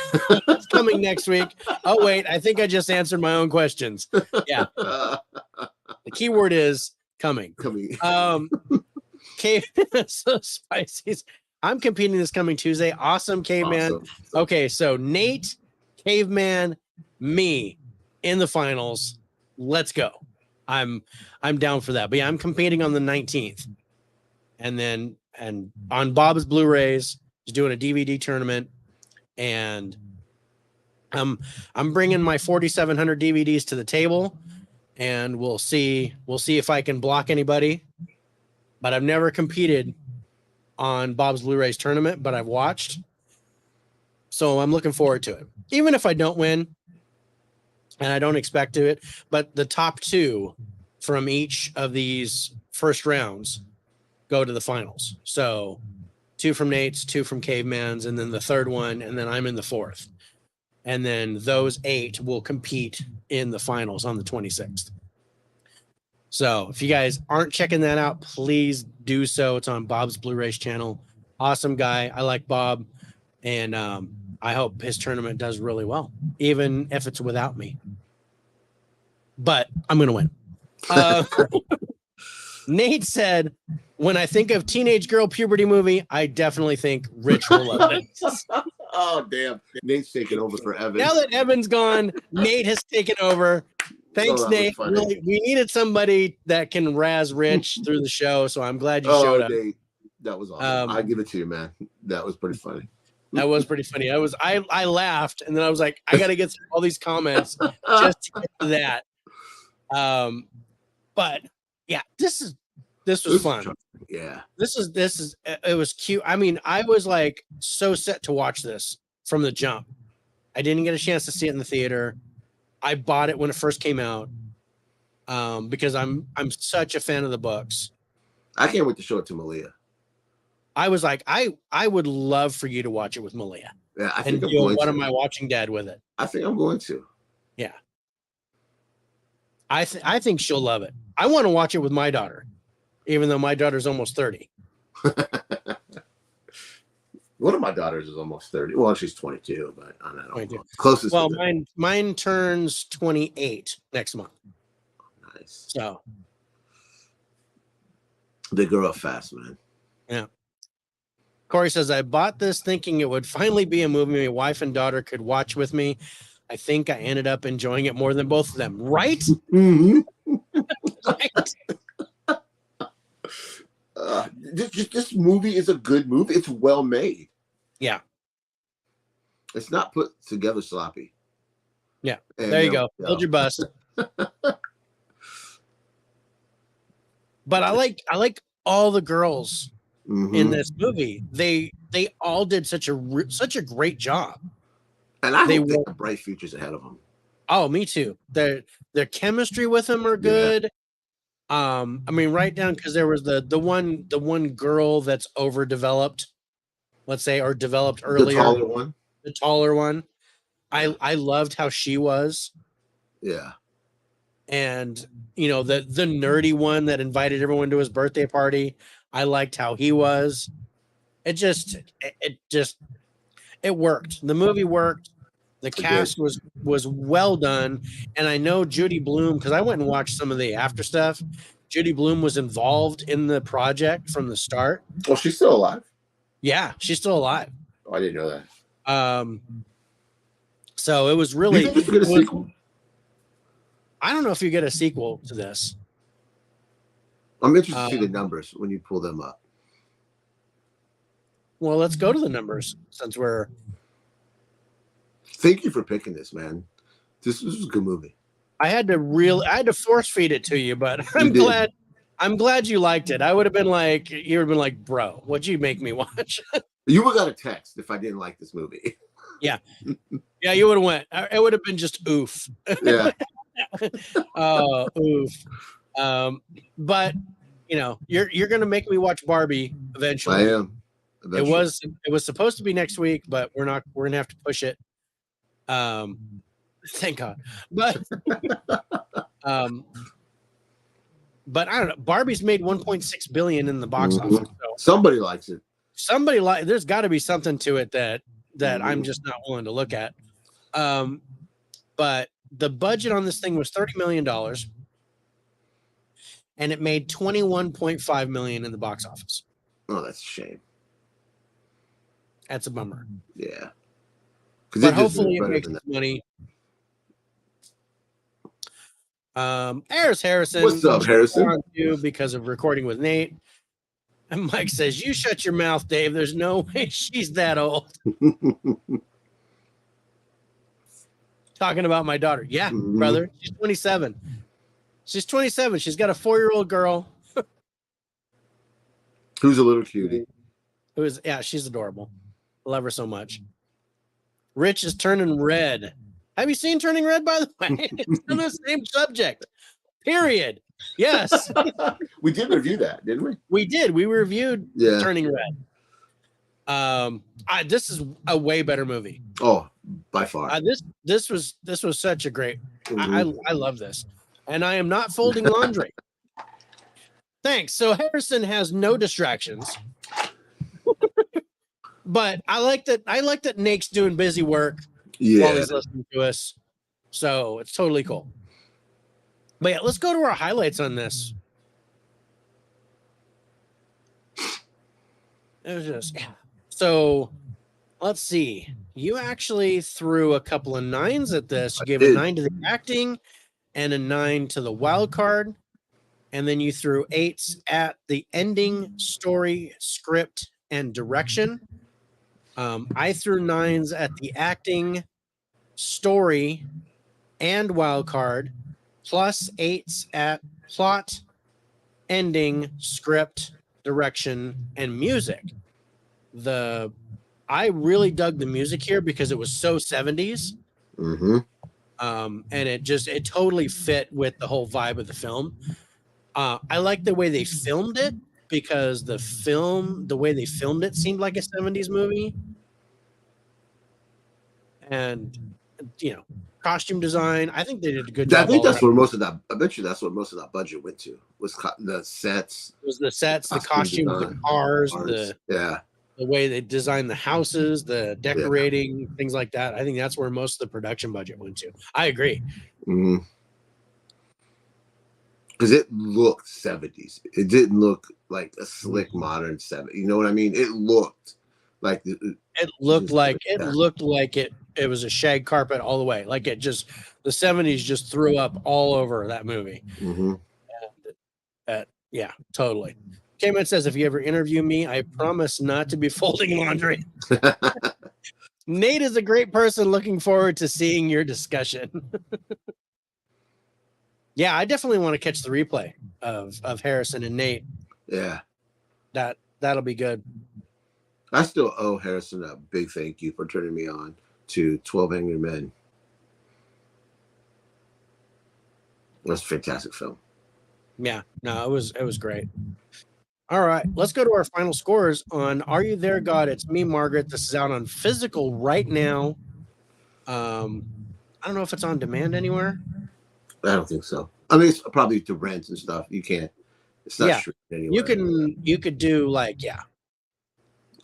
It's coming next week. Oh wait, I think I just answered my own questions. Yeah. The key word is coming. So Spicy's. I'm competing this coming Tuesday. Awesome, Caveman. Awesome. Okay, so Nate, Caveman, me in the finals. Let's go. I'm down for that. But yeah, I'm competing on the 19th. And on Bob's Blu-rays, he's doing a DVD tournament, and I'm bringing my 4,700 DVDs to the table, and we'll see if I can block anybody. But I've never competed on Bob's Blu-rays tournament, but I've watched, so I'm looking forward to it. Even if I don't win, and I don't expect it, but the top 2 from each of these first rounds go to the finals. So 2 from Nate's, 2 from Caveman's, and then the third one, and then I'm in the 4th. And then those 8 will compete in the finals on the 26th. So if you guys aren't checking that out, please do so. It's on Bob's Blu-rays channel. Awesome guy. I like Bob. And I hope his tournament does really well, even if it's without me. But I'm going to win. Nate said, when I think of teenage girl puberty movie, I definitely think Rich will love it. Oh, damn. Nate's taking over for Evan. Now that Evan's gone, Nate has taken over. Thanks, Nate. Really, we needed somebody that can razz Rich through the show, so I'm glad you showed up. Nate, that was awesome. I give it to you, man. That was pretty funny. That was pretty funny. I laughed, and then I was like, I got to get through all these comments just to get to that. But yeah, this was fun. Yeah, this is it was cute. I mean, I was like so set to watch this from the jump. I didn't get a chance to see it in the theater. I bought it when it first came out because I'm such a fan of the books. I can't wait to show it to Malia. I was like, I would love for you to watch it with Malia. Yeah, I think and I'm going what to. am I watching Dad with it? I think I'm going to. Yeah. I think she'll love it. I want to watch it with my daughter, even though my daughter's almost 30. One of my daughters is almost 30. Well, she's 22, but I don't know. Closest. Well, mine turns 28 next month. Nice. So they grow up fast, man. Yeah. Corey says, I bought this thinking it would finally be a movie my wife and daughter could watch with me. I think I ended up enjoying it more than both of them. Right? Mm-hmm. Right. This movie is a good movie. It's well made. Yeah. It's not put together sloppy. Yeah. And there you go. Build your bust. But I like all the girls in this movie. They all did such a great job. And I think they have bright futures ahead of them. Oh, me too. Their chemistry with them are good. Yeah. I mean, right down because there was the one girl that's overdeveloped, let's say, or developed earlier. The taller one. I loved how she was. Yeah. And you know, the nerdy one that invited everyone to his birthday party. I liked how he was. It worked. The movie worked. The cast was well done. And I know Judy Blume, because I went and watched some of the after stuff. Judy Blume was involved in the project from the start. Well, she's still alive. Yeah, she's still alive. Oh, I didn't know that. So it was really. Do you think we get a sequel? I don't know if you get a sequel to this. I'm interested to see the numbers when you pull them up. Well, let's go to the numbers since we're. Thank you for picking this, man. This was a good movie. I had to force feed it to you, but I'm glad you liked it. You would have been like, bro, what'd you make me watch? You would have got a text if I didn't like this movie. Yeah. Yeah, you would have went. It would have been just oof. Yeah. Oh, oof. But you know, you're gonna make me watch Barbie eventually. I am. Eventually. It was supposed to be next week, but we're gonna have to push it. Thank God. But but I don't know. Barbie's made 1.6 billion in the box office. So somebody likes it. There's got to be something to it that I'm just not willing to look at. But the budget on this thing was $30 million, and it made 21.5 million in the box office. Oh, that's a shame. That's a bummer. Yeah. But hopefully it makes money. Harris Harrison. What's up, Harrison? Because of recording with Nate. And Mike says, you shut your mouth, Dave. There's no way she's that old. Talking about my daughter. Yeah, brother. She's 27. She's 27. She's got a 4-year-old girl. Who's a little cutie. She's adorable. I love her so much. Rich is turning red. Have you seen Turning Red, by the way? It's on the same subject. Period. Yes. We did review that, didn't we? We did. We reviewed Turning Red. This is a way better movie. Oh, by far. This was such a great. I love this, and I am not folding laundry. Thanks. So Harrison has no distractions, but I like that Nate's doing busy work while he's listening to us. So it's totally cool. But yeah, let's go to our highlights on this. It was just so. Let's see. You actually threw a couple of 9s at this. You gave a 9 to the acting and a 9 to the wild card. And then you threw 8s at the ending, story, script, and direction. I threw 9s at the acting, story, and wild card, plus 8s at plot, ending, script, direction, and music. I really dug the music here because it was so 70s. Mm-hmm. And it totally fit with the whole vibe of the film. I like the way they filmed it because the way they filmed it seemed like a 70s movie. And, costume design, I think they did a good job. I think that's where most of that, I bet you that's what most of that budget went to, was the sets. It was the sets, the costumes, the cars, the way they designed the houses, the decorating, things like that. I think that's where most of the production budget went to. I agree. Mm-hmm. Because it looked 70s. It didn't look like a slick modern 70s. You know what I mean? It looked like it looked like it was a shag carpet all the way. Like the 70s just threw up all over that movie. Mm-hmm. Yeah, totally. Cayman says, if you ever interview me, I promise not to be folding laundry. Nate is a great person. Looking forward to seeing your discussion. Yeah, I definitely want to catch the replay of Harrison and Nate. Yeah. That'll be good. I still owe Harrison a big thank you for turning me on to 12 Angry Men. That's a fantastic film. Yeah, no, it was great. All right, let's go to our final scores on Are You There, God? It's Me, Margaret. This is out on physical right now. I don't know if it's on demand anywhere. I don't think so. I mean, it's probably to rent and stuff. You can't. It's not streamed anywhere. You could do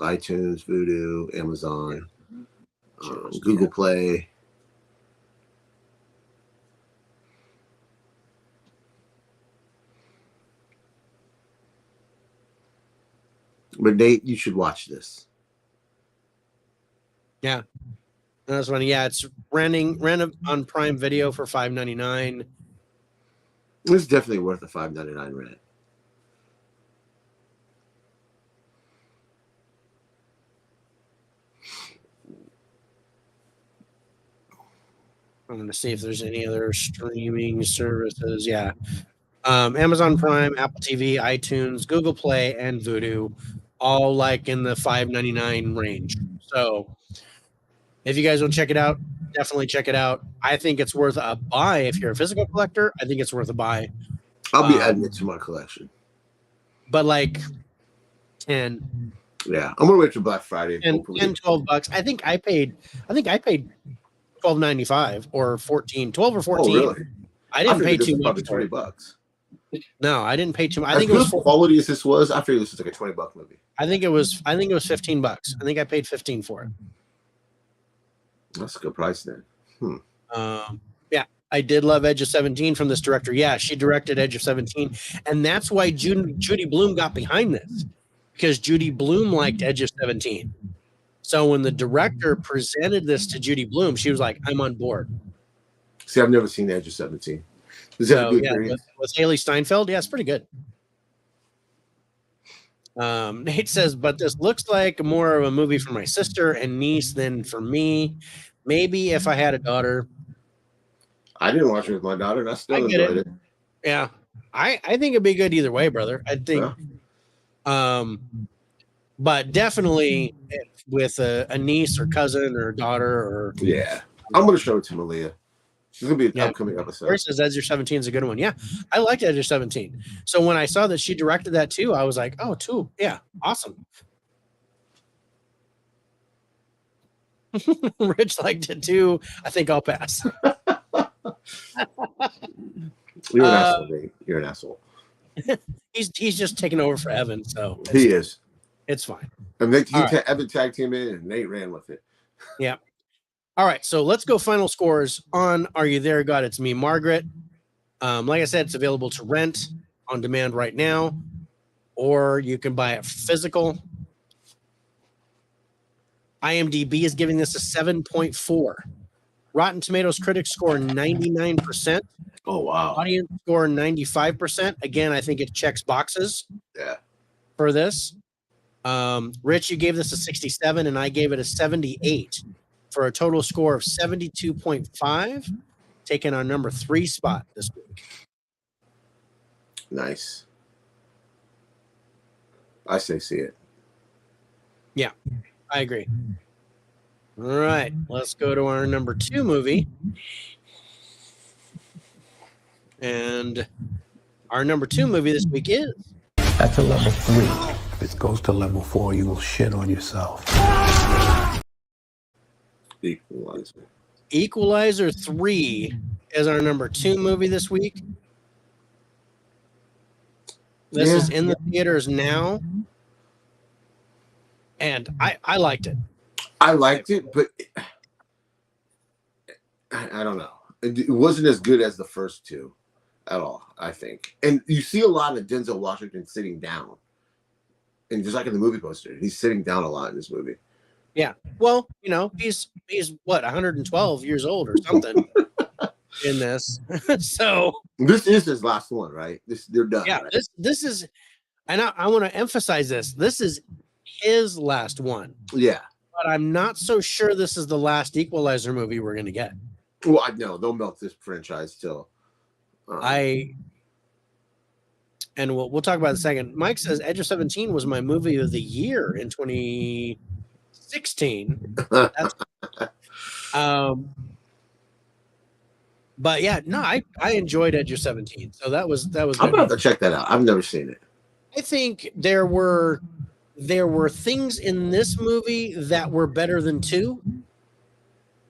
iTunes, Vudu, Amazon, Google Play. But Nate, you should watch this. Yeah. That's funny. Yeah, it's renting on Prime Video for $5.99. It's definitely worth a $5.99 rent. I'm going to see if there's any other streaming services. Yeah. Amazon Prime, Apple TV, iTunes, Google Play, and Vudu, all in the $5.99 range. So if you guys want to check it out, definitely check it out. I think it's worth a buy. If you're a physical collector, I think it's worth a buy. I'll be adding it to my collection. But 10. Yeah, I'm gonna wait till Black Friday. $10, $12. I think I paid $12.95 or $14, $12 or $14. Oh, really? I didn't pay too much. Probably $20. No, I didn't pay too much. I think it was quality as this was. I figured this was like a $20 movie. I think it was $15. I think I paid $15 for it. That's a good price then. Yeah, I did love Edge of 17 from this director. Yeah, she directed Edge of 17, and that's why Judy Blume got behind this, because Judy Blume liked Edge of 17. So when the director presented this to Judy Blume, she was like, "I'm on board." See, I've never seen Edge of 17. Is that with Haley Steinfeld? Yeah, it's pretty good. Nate says, but this looks like more of a movie for my sister and niece than for me. Maybe if I had a daughter. I didn't watch it with my daughter, and I still enjoyed it. Yeah, I think it'd be good either way, brother. I think, but definitely with a niece or cousin or daughter or I'm going to show it to Malia. It's going to be an upcoming Of episode. course, Edge of 17 is a good one. Yeah, I liked Edge of 17. So when I saw that she directed that too, I was like, oh, too. Yeah, awesome. Rich liked it too. I think I'll pass. You're an asshole, Nate. You're an asshole. He's just taking over for Evan, so He is. It's fine. And Evan tagged him in, and Nate ran with it. Yeah. All right, so let's go final scores on Are You There, God? It's Me, Margaret. Like I said, it's available to rent on demand right now, or you can buy it physical. IMDb is giving this a 7.4. Rotten Tomatoes critics score 99%. Oh, wow. Audience score 95%. Again, I think it checks boxes. Yeah. For this. Rich, you gave this a 67, and I gave it a 78 for a total score of 72.5, taking our number 3 spot this week. Nice. I say see it. Yeah, I agree. All right, let's go to our number 2 movie. And our number 2 movie this week is... That's a level 3. If this goes to level 4, you will shit on yourself. Equalizer. Equalizer 3 is our number 2 movie this week. This is in the theaters now. And I liked it. I liked it, but I don't know. It wasn't as good as the first 2 at all, I think. And you see a lot of Denzel Washington sitting down. And just like in the movie poster, he's sitting down a lot in this movie. Yeah. Well, you know, he's what, 112 years old or something in this. So this is his last one, right? They're done. Yeah, right? this is, and I want to emphasize this. This is his last one. Yeah. But I'm not so sure this is the last Equalizer movie we're going to get. Well, I know they'll milk this franchise till. And we'll talk about it in a second. Mike says Edge of 17 was my movie of the year in 2016. But yeah, no, I enjoyed Edge of 17. So that was good. I'm gonna have to check that out. I've never seen it. I think there were things in this movie that were better than 2,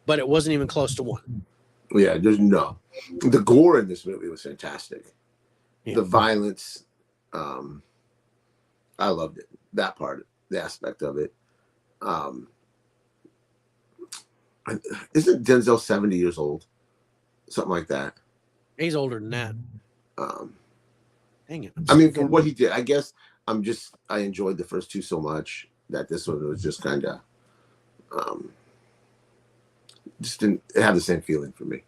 but it wasn't even close to 1. Yeah, the gore in this movie was fantastic. Yeah. The violence, I loved it. That part, the aspect of it. Isn't Denzel 70 years old? Something like that. He's older than that. Dang it. I mean, for what he did, I guess I enjoyed the first 2 so much that this one was just kind of, just didn't have the same feeling for me.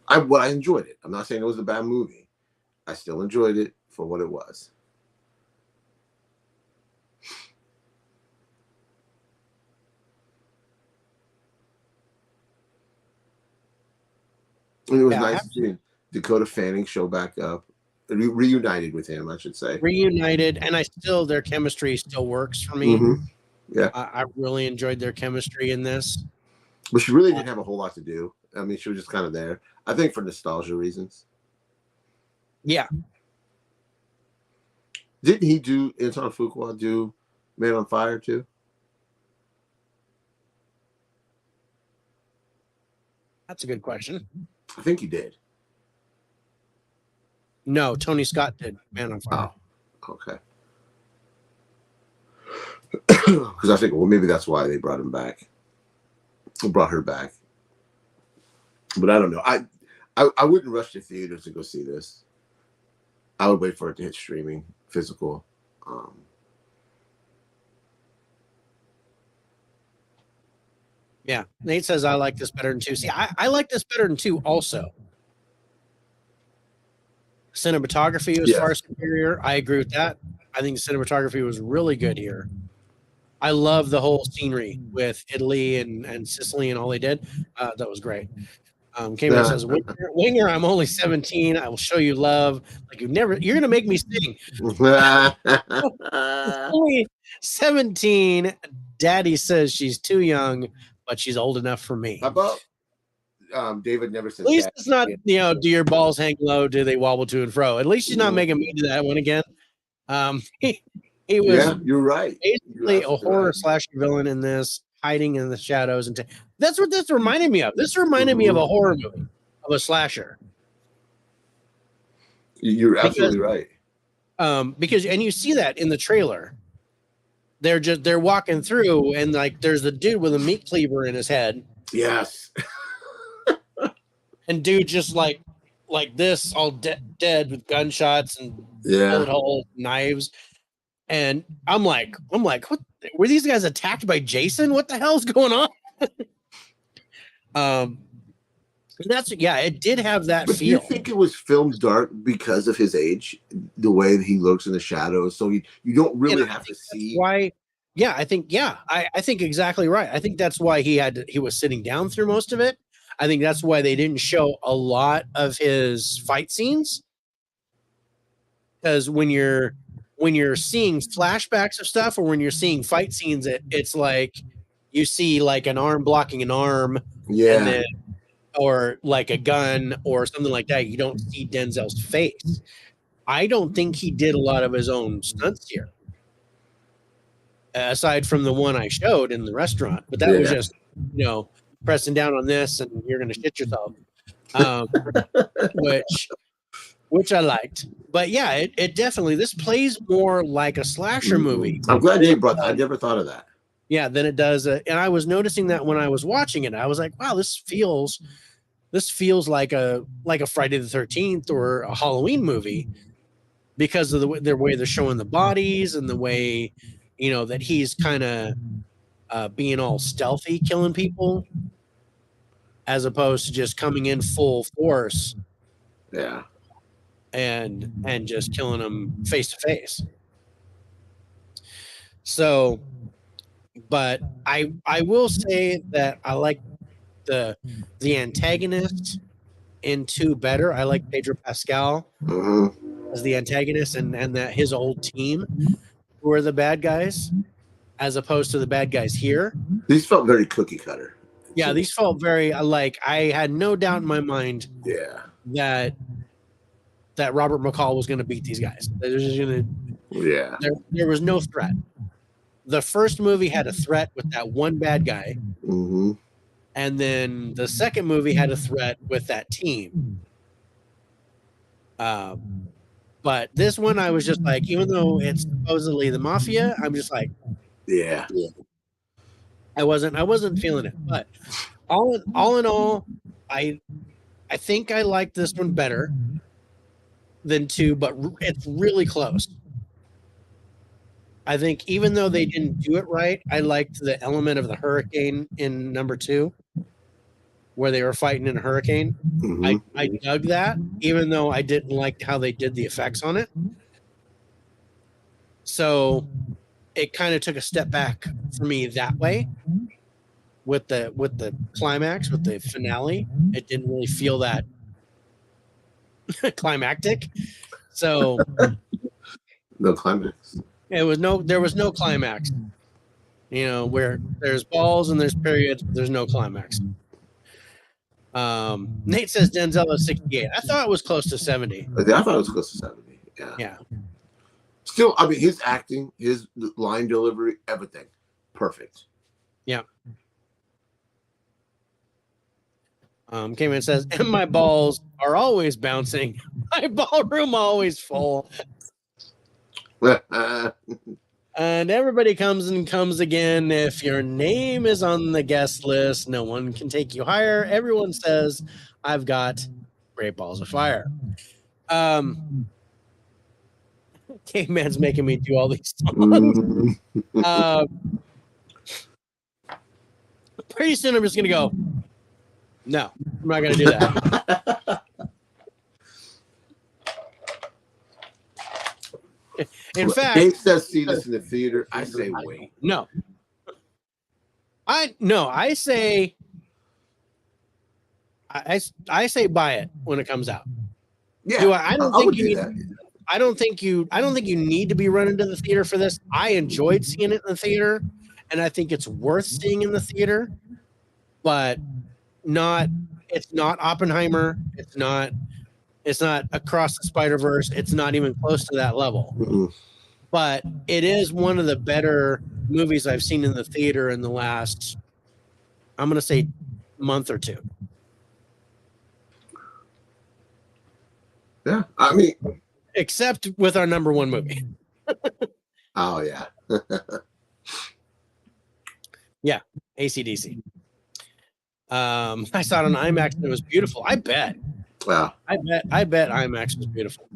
I enjoyed it. I'm not saying it was a bad movie. I still enjoyed it for what it was. And it was nice seeing Dakota Fanning show back up. Reunited with him, I should say. Reunited, and their chemistry still works for me. Mm-hmm. Yeah. I really enjoyed their chemistry in this. But she really didn't have a whole lot to do. I mean, she was just kind of there. I think for nostalgia reasons. Yeah. Didn't Anton Fuqua do Man on Fire too? That's a good question. I think he did. No, Tony Scott did Man on Fire. Oh, okay. Because I think, well, maybe that's why they brought her back. But I don't know. I wouldn't rush to theaters to go see this. I would wait for it to hit streaming, physical. Yeah. Nate says I like this better than 2. See, I like this better than 2 also. Cinematography was far superior. I agree with that. I think cinematography was really good here. I love the whole scenery with Italy and Sicily and all they did. That was great. Cameron says, Winger, I'm only 17. I will show you love. Like you're going to make me sing. Only 17. Daddy says she's too young, but she's old enough for me. How about David never says. At least it's not, do your balls hang low? Do they wobble to and fro? At least she's not making me do that one again. He was. Yeah, you're right. Basically, a horror slasher villain in this, hiding in the shadows, and that's what this reminded me of. This reminded me of a horror movie, of a slasher. You're absolutely right. Because you see that in the trailer. They're walking through, and like there's the dude with a meat cleaver in his head. Yes. And dude just like this, all dead with gunshots and bullet holes, knives. And I'm like, what? Were these guys attacked by Jason? What the hell's going on? It did have that feel. Do you think it was filmed dark because of his age, the way that he looks in the shadows? So you don't really have to see why. Yeah, I think exactly right. I think that's why he was sitting down through most of it. I think that's why they didn't show a lot of his fight scenes. Because when you're seeing flashbacks of stuff, or when you're seeing fight scenes, it's like you see like an arm blocking an arm, and then, or like a gun or something like that. You don't see Denzel's face. I don't think he did a lot of his own stunts here, aside from the one I showed in the restaurant. But that was just, pressing down on this and you're going to shit yourself, which I liked. But yeah, it definitely, this plays more like a slasher movie. I'm glad you brought that. I never thought of that. Yeah, than it does. And I was noticing that when I was watching it, I was like, wow, this feels like a Friday the 13th or a Halloween movie, because of the way they're showing the bodies and the way, that he's kind of being all stealthy, killing people, as opposed to just coming in full force. Yeah. And just killing them face to face. So, but I will say that I like the antagonist in 2 better. I like Pedro Pascal as the antagonist, and that his old team who are the bad guys, as opposed to the bad guys here. These felt very cookie cutter. Yeah, these felt very I had no doubt in my mind. Yeah. That Robert McCall was going to beat these guys. They're just going to. Yeah. There was no threat. The first movie had a threat with that one bad guy. Mm-hmm. And then the second movie had a threat with that team. But this one, I was just like, even though it's supposedly the mafia, I'm just like, yeah. I wasn't feeling it. But all in all, I think I like this one better than 2, but it's really close. I think even though they didn't do it right, I liked the element of the hurricane in number 2, where they were fighting in a hurricane. Mm-hmm. I dug that, even though I didn't like how they did the effects on it. So it kind of took a step back for me that way. With the climax, with the finale, it didn't really feel that climactic. So no climax. There was no climax. Where there's balls and there's periods, but there's no climax. Nate says Denzel is 68. I thought it was close to 70. I thought it was close to 70. Yeah. Still, I mean, his acting, his line delivery, everything, perfect. Yeah. Cayman says, and my balls are always bouncing. My ballroom always full. And everybody comes again. If your name is on the guest list, no one can take you higher. Everyone says, I've got great balls of fire. Caveman's making me do all these songs. Pretty soon I'm just going to go, no, I'm not going to do that. In fact, Dave says see this in the theater. I say wait. No. I say buy it when it comes out. Yeah. I don't think you need to be running to the theater for this. I enjoyed seeing it in the theater, and I think it's worth seeing in the theater, but not It's not Oppenheimer. It's not Across the Spider-Verse. It's not even close to that level. Mm-mm. But it is one of the better movies I've seen in the theater in the last, I'm going to say, month or two. Yeah, I mean, except with our number one movie. Oh yeah. Yeah, AC/DC. I saw it on IMAX and it was beautiful. I bet IMAX was beautiful.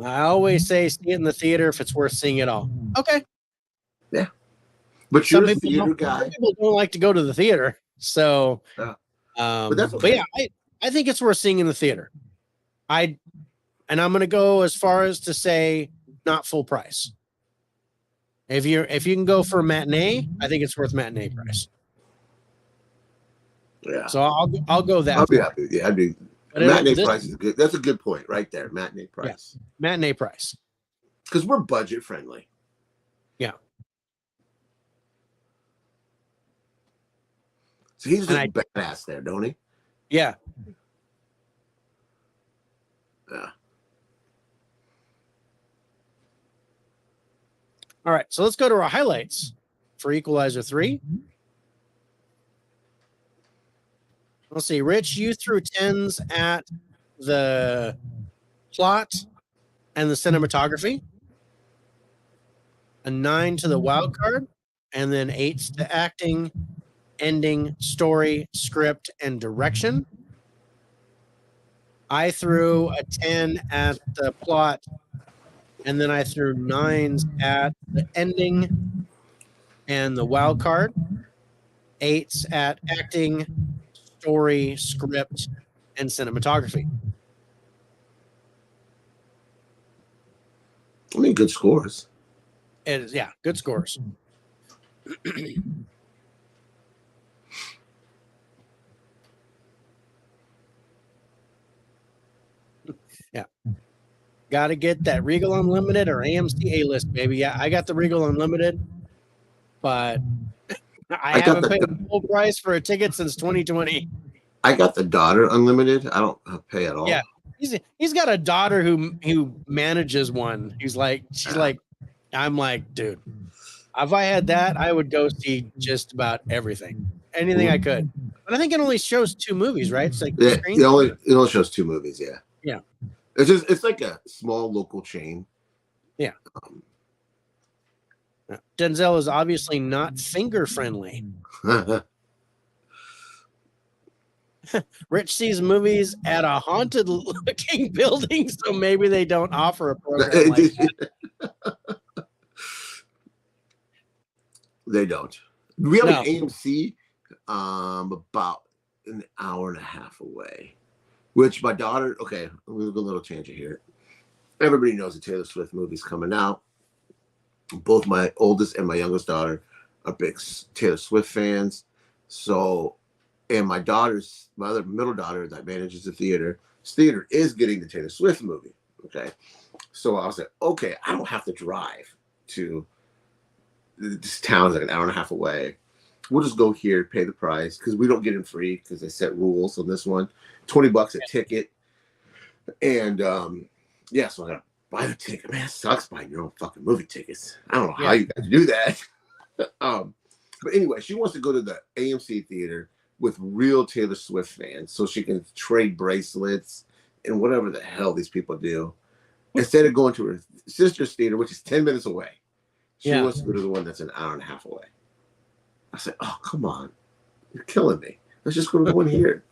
I always say see it in the theater if it's worth seeing it all. Okay. Yeah. But you're a theater guy. Some people don't like to go to the theater. So yeah. But that's okay. But yeah, I think it's worth seeing in the theater. And I'm gonna go as far as to say not full price. If you can go for a matinee, I think it's worth matinee price. Yeah. So I'll go that. I'll be happy. Yeah, I'd be. But matinee price is good. That's a good point right there. Matinee price. Yeah, matinee price. Because we're budget friendly. Yeah. So he's just badass there, don't he? Yeah. Yeah. All right, so let's go to our highlights for Equalizer 3. Let's see, Rich, you threw 10s at the plot and the cinematography, a 9 to the wild card, and then 8s to acting, ending, story, script, and direction. I threw a 10 at the plot, and then I threw 9s at the ending and the wild card, 8s at acting, story, script, and cinematography. I mean, good scores. It is, yeah, good scores. Yeah. Got to get that Regal Unlimited or AMC A-List, baby. Yeah, I got the Regal Unlimited, but I haven't paid full price for a ticket since 2020. I got the daughter Unlimited. I don't pay at all. Yeah, he's got a daughter who manages one. She's like, I'm like, dude, if I had that, I would go see just about anything I could. But I think it only shows 2 movies, right? It's like it only shows 2 movies. Yeah. Yeah. It's like a small local chain. Yeah. Denzel is obviously not finger friendly. Rich sees movies at a haunted looking building, so maybe they don't offer a program like that. They don't. We have an AMC about an hour and a half away. Which my daughter, okay, we'll go a little tangent here. Everybody knows the Taylor Swift movie's coming out. Both my oldest and my youngest daughter are big Taylor Swift fans. So, and my other middle daughter that manages the theater is getting the Taylor Swift movie. Okay. So I was like, okay, I don't have to drive to this town's like an hour and a half away. We'll just go here, pay the price, because we don't get in free because they set rules on this one. $20 a ticket. And so I gotta buy the ticket. Man, it sucks buying your own fucking movie tickets. I don't know how you guys do that. But anyway, she wants to go to the AMC theater with real Taylor Swift fans so she can trade bracelets and whatever the hell these people do. Instead of going to her sister's theater, which is 10 minutes away, she wants to go to the one that's an hour and a half away. I said, oh, come on. You're killing me. Let's just go to the one here.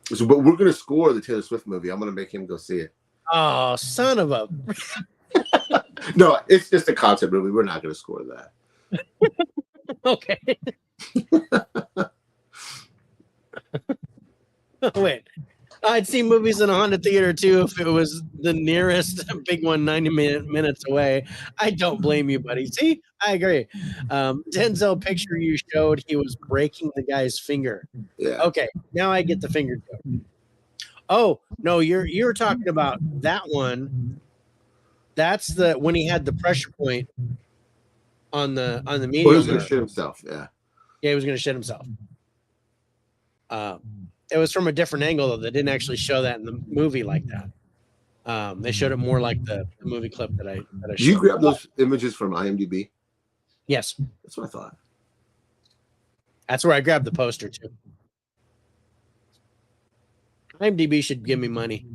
So, but we're going to score the Taylor Swift movie. I'm going to make him go see it. Oh, son of a... No, it's just a concept movie. We're not going to score that. Okay. Wait. I'd see movies in a haunted theater too if it was the nearest big one 90 minutes away. I don't blame you, buddy. See, I agree. Denzel picture you showed, he was breaking the guy's finger. Yeah. Okay, now I get the finger joke. Oh no, you're talking about that one. That's the when he had the pressure point on the medium. He was going to shit himself. Yeah. Yeah, he was going to shit himself. It was from a different angle, though. They didn't actually show that in the movie like that. They showed it more like the movie clip that I showed. Did you grab those images from IMDb? Yes. That's what I thought. That's where I grabbed the poster, too. IMDb should give me money.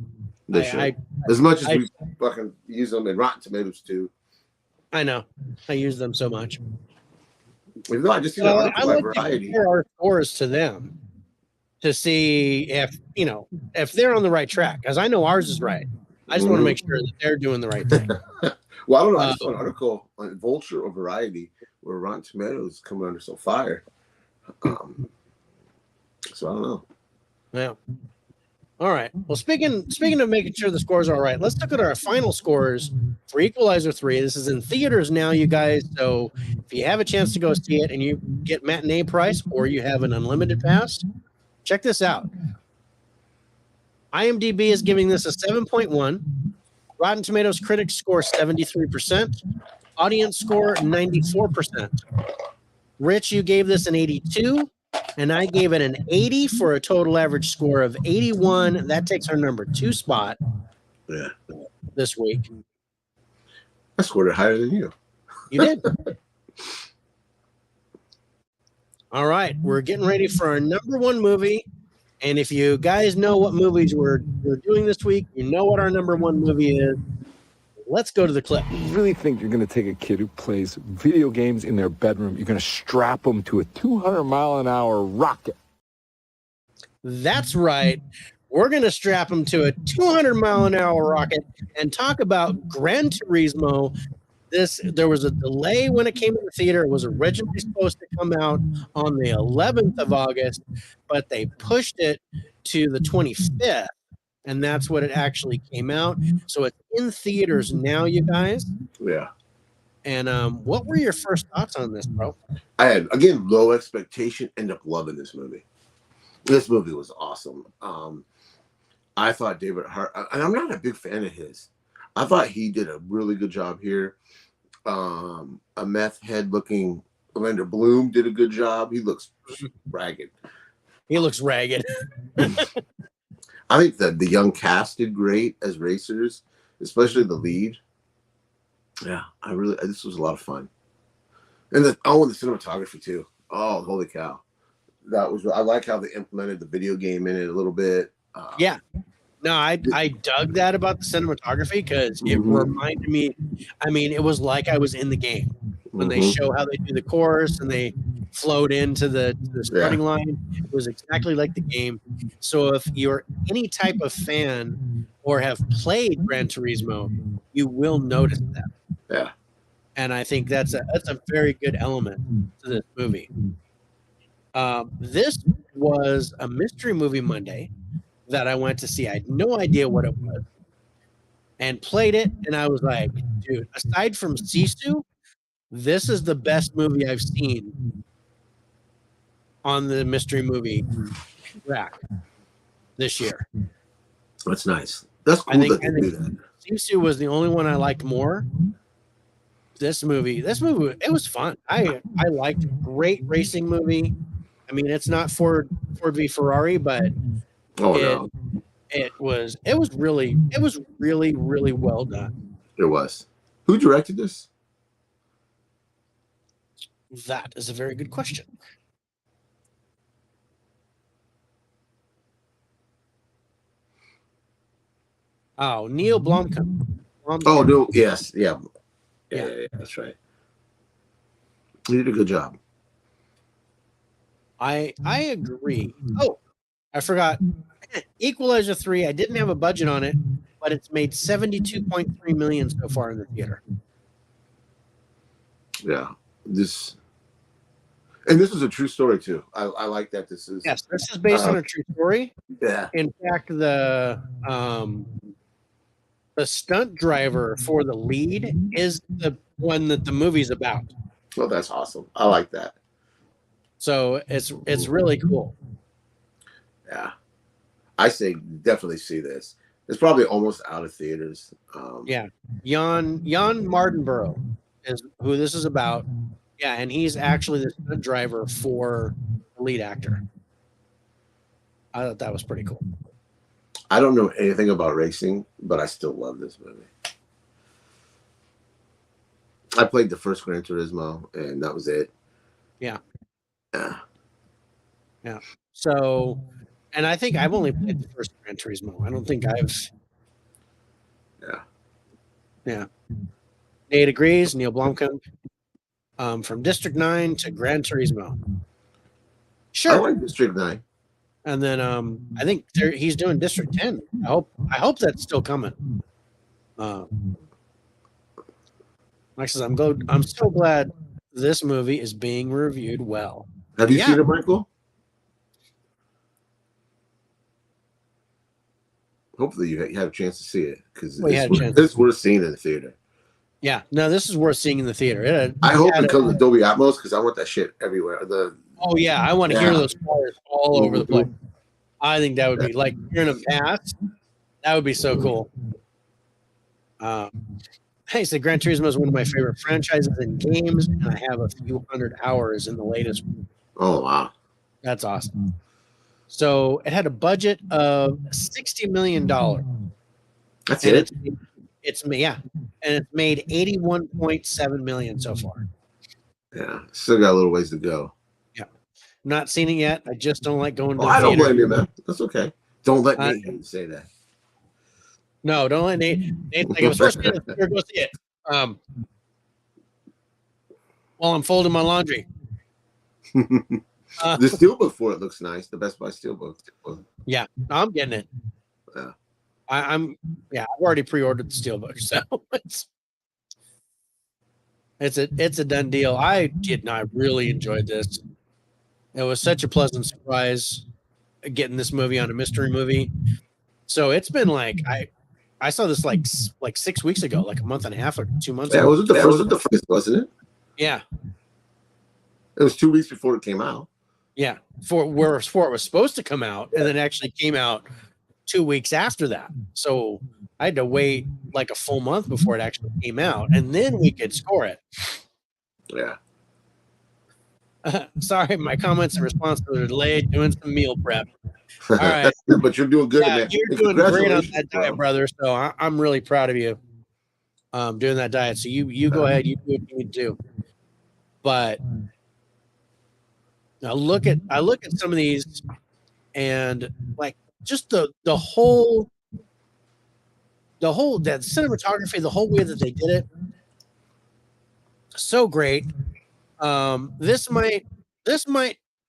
They should. As much as we fucking use them in Rotten Tomatoes, too. I know. I use them so much. Even though I just see I like Variety. To compare our scores to them to see if, if they're on the right track. Because I know ours is right. I just want to make sure that they're doing the right thing. Well, I don't know. I just saw an article on Vulture or Variety where Rotten Tomatoes is coming under some fire. So I don't know. Yeah. All right. Well, speaking of making sure the scores are all right, let's look at our final scores for Equalizer 3. This is in theaters now, you guys. So if you have a chance to go see it and you get matinee price or you have an unlimited pass, check this out. IMDb is giving this a 7.1. Rotten Tomatoes critics score 73%. Audience score 94%. Rich, you gave this an 82. And I gave it an 80 for a total average score of 81. That takes our number 2 spot this week. I scored it higher than you. You did. All right. We're getting ready for our number 1 movie. And if you guys know what movies we're doing this week, you know what our number 1 movie is. Let's go to the clip. You really think you're going to take a kid who plays video games in their bedroom, you're going to strap them to a 200-mile-an-hour rocket? That's right. We're going to strap them to a 200-mile-an-hour rocket and talk about Gran Turismo. There was a delay when it came to the theater. It was originally supposed to come out on the 11th of August, but they pushed it to the 25th. And that's what it actually came out. So it's in theaters now, you guys. Yeah. And what were your first thoughts on this, bro? I had, again, low expectation. End up loving this movie. This movie was awesome. I thought David Hart, and I'm not a big fan of his. I thought he did a really good job here. A meth head looking Orlando Bloom did a good job. He looks ragged. He looks ragged. I think the young cast did great as racers, especially the lead. Yeah, this was a lot of fun. And the cinematography too. Oh, holy cow. I like how they implemented the video game in it a little bit. Yeah. No, I dug that about the cinematography because it reminded me, it was like I was in the game. When they show how they do the course and they float into the starting line, it was exactly like the game. So if you're any type of fan or have played Gran Turismo, you will notice that. Yeah. And I think that's a very good element to this movie. This was a mystery movie Monday that I went to see. I had no idea what it was and played it. And I was like, dude, aside from Sisu, this is the best movie I've seen on the mystery movie track this year. That's nice. That's cool that they do that. Sisu was the only one I liked more. This movie, it was fun. I liked it. Great racing movie. It's not Ford v Ferrari, but it was really, really well done. It was. Who directed this? That is a very good question. Oh, Neil Blomkamp. Oh, no. Yes. Yeah, that's right. He did a good job. I agree. Oh, I forgot. Equalizer 3, I didn't have a budget on it, but it's made $72.3 million so far in the theater. Yeah. This is a true story too. I like that this is. Yes, this is based on a true story. Yeah. In fact, the stunt driver for the lead is the one that the movie's about. Oh, that's awesome. I like that. So it's really cool. Yeah. I say definitely see this. It's probably almost out of theaters. Yeah. Jan Mardenborough is who this is about. Yeah, and he's actually the stunt driver for the lead actor. I thought that was pretty cool. I don't know anything about racing, but I still love this movie. I played the first Gran Turismo, and that was it. Yeah. Yeah. Yeah. So, and I think I've only played the first Gran Turismo. I don't think I've. Yeah. Yeah. Nate agrees. Neil Blomkamp. From District 9 to Gran Turismo. Sure. I like District 9. And then I think he's doing District 10. I hope that's still coming. Mike says, I'm so glad this movie is being reviewed well. Have you seen it, Michael? Hopefully you had a chance to see it, because it's worth seeing in the theater. Yeah, no, this is worth seeing in the theater. I hope it comes with Dolby Atmos, because I want that shit everywhere. Oh yeah, I want to hear those cars all over the place. I think that would be like hearing them pass. That would be so cool. Hey, so Gran Turismo is one of my favorite franchises in games, and I have a few hundred hours in the latest one. Oh wow, that's awesome. So it had a budget of $60 million. That's it. It's and it's made $81.7 million so far. Yeah, still got a little ways to go. Yeah, I'm not seen it yet. I just don't like going to the I theater. don't blame you, man. That's okay. Don't let Nate say that. No, don't let Nate. Nate's like, I was supposed to go see it. While I'm folding my laundry. The Steelbook for it looks nice. The Best Buy Steelbook. Yeah, I'm getting it. Yeah. I've already pre-ordered the Steelbook, so it's a done deal. I really enjoyed this. It was such a pleasant surprise getting this movie on a mystery movie. So it's been like I saw this like 6 weeks ago, like a month and a half or 2 months ago. Yeah, was it the first, wasn't it? Yeah. It was 2 weeks before it came out. Yeah, before it was supposed to come out, and then it actually came out 2 weeks after that. So I had to wait like a full month before it actually came out, and then we could score it. Yeah. Sorry, my comments and responses are delayed. Doing some meal prep. All right, but you're doing good. Yeah, you're doing great on that diet, brother. So I'm really proud of you. Doing that diet. So you go ahead. You do what you need to do. But I look at some of these, and like just the whole that cinematography, the whole way that they did it, so great. This might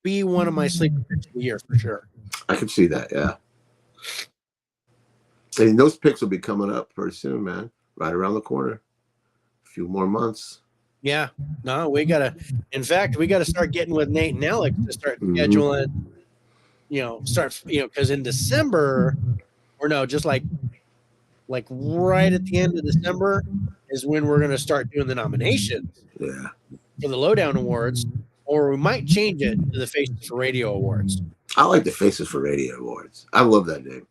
be one of my sleeper picks of the year for sure. I can see that, yeah. And those picks will be coming up pretty soon, man. Right around the corner. A few more months. Yeah. No, we gotta start getting with Nate and Alex to start scheduling, because in December, or no, just like right at the end of December is when we're gonna start doing the nominations. Yeah. For the Lowedown Awards, or we might change it to the Faces for Radio Awards. I like the Faces for Radio Awards. I love that name.